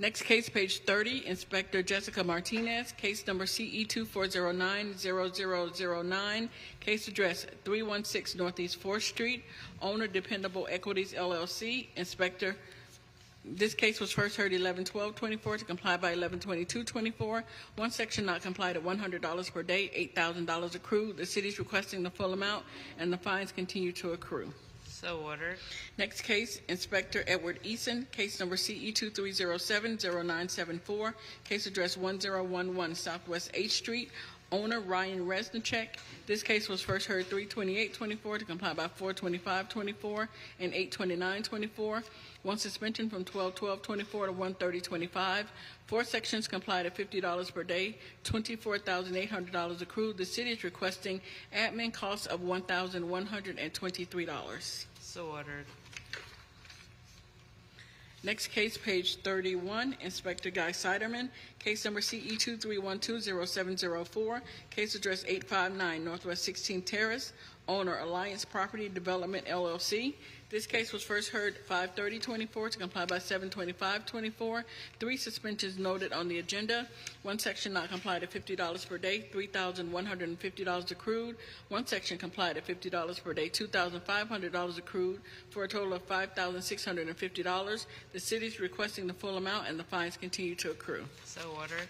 Next case, page 30, Inspector Jessica Martinez, case number CE 2409-0009, case address 316 Northeast 4th Street, owner Dependable Equities LLC. Inspector This case was first heard 11/12/24 to comply by 11/22/24. One section not complied at $100 per day, $8,000 accrued. The city is requesting the full amount, and the fines continue to accrue. So ordered. Next case, Inspector Edward Eason, case number CE 2307-0974, case address 1011 Southwest 8th Street, owner Ryan Resnicek. This case was first heard 3/28/24 to comply by 4/25/24 and 8/29/24. One suspension from 12/12/24 to 1/30/25. Four sections complied at $50 per day, $24,800 accrued. The city is requesting admin costs of $1,123. So ordered. Next case, page 31, Inspector Guy Siderman, case number CE 23120704, case address 859 Northwest 16th Terrace, owner Alliance Property Development LLC. This case was first heard 5/30/24 to comply by 7/25/24. Three suspensions noted on the agenda. One section not complied at $50 per day, $3,150 accrued. One section complied at $50 per day, $2,500 accrued, for a total of $5,650. The city is requesting the full amount, and the fines continue to accrue. So ordered.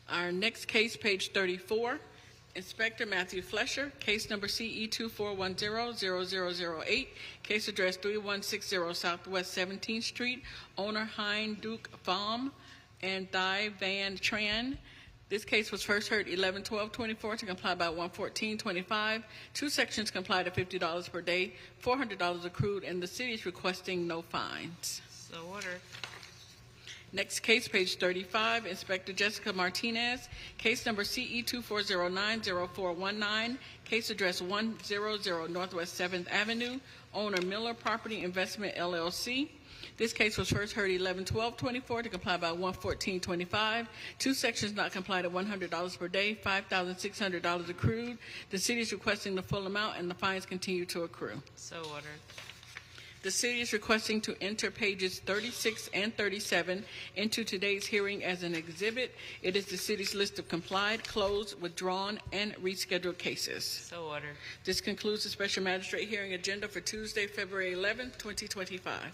Our next case, page 34, Inspector Matthew Flesher, case number CE 24100008, case address 3160 Southwest 17th Street, owner Hein Duke Pham and Thai Van Tran. This case was first heard 11/12/24 to comply by 1/14/25. Two sections complied at $50 per day, $400 accrued, and the city is requesting no fines. So ordered. Next case, page 35, Inspector Jessica Martinez, case number CE 24090419, case address 100 Northwest 7th Avenue, owner Miller Property Investment LLC. This case was first heard 11/12/24 to comply by 1/14/25. Two sections not complied at $100 per day, $5,600 accrued. The city is requesting the full amount, and the fines continue to accrue. So ordered. The city is requesting to enter pages 36 and 37 into today's hearing as an exhibit. It is the city's list of complied, closed, withdrawn, and rescheduled cases. So ordered. This concludes the special magistrate hearing agenda for Tuesday, February 11th, 2025.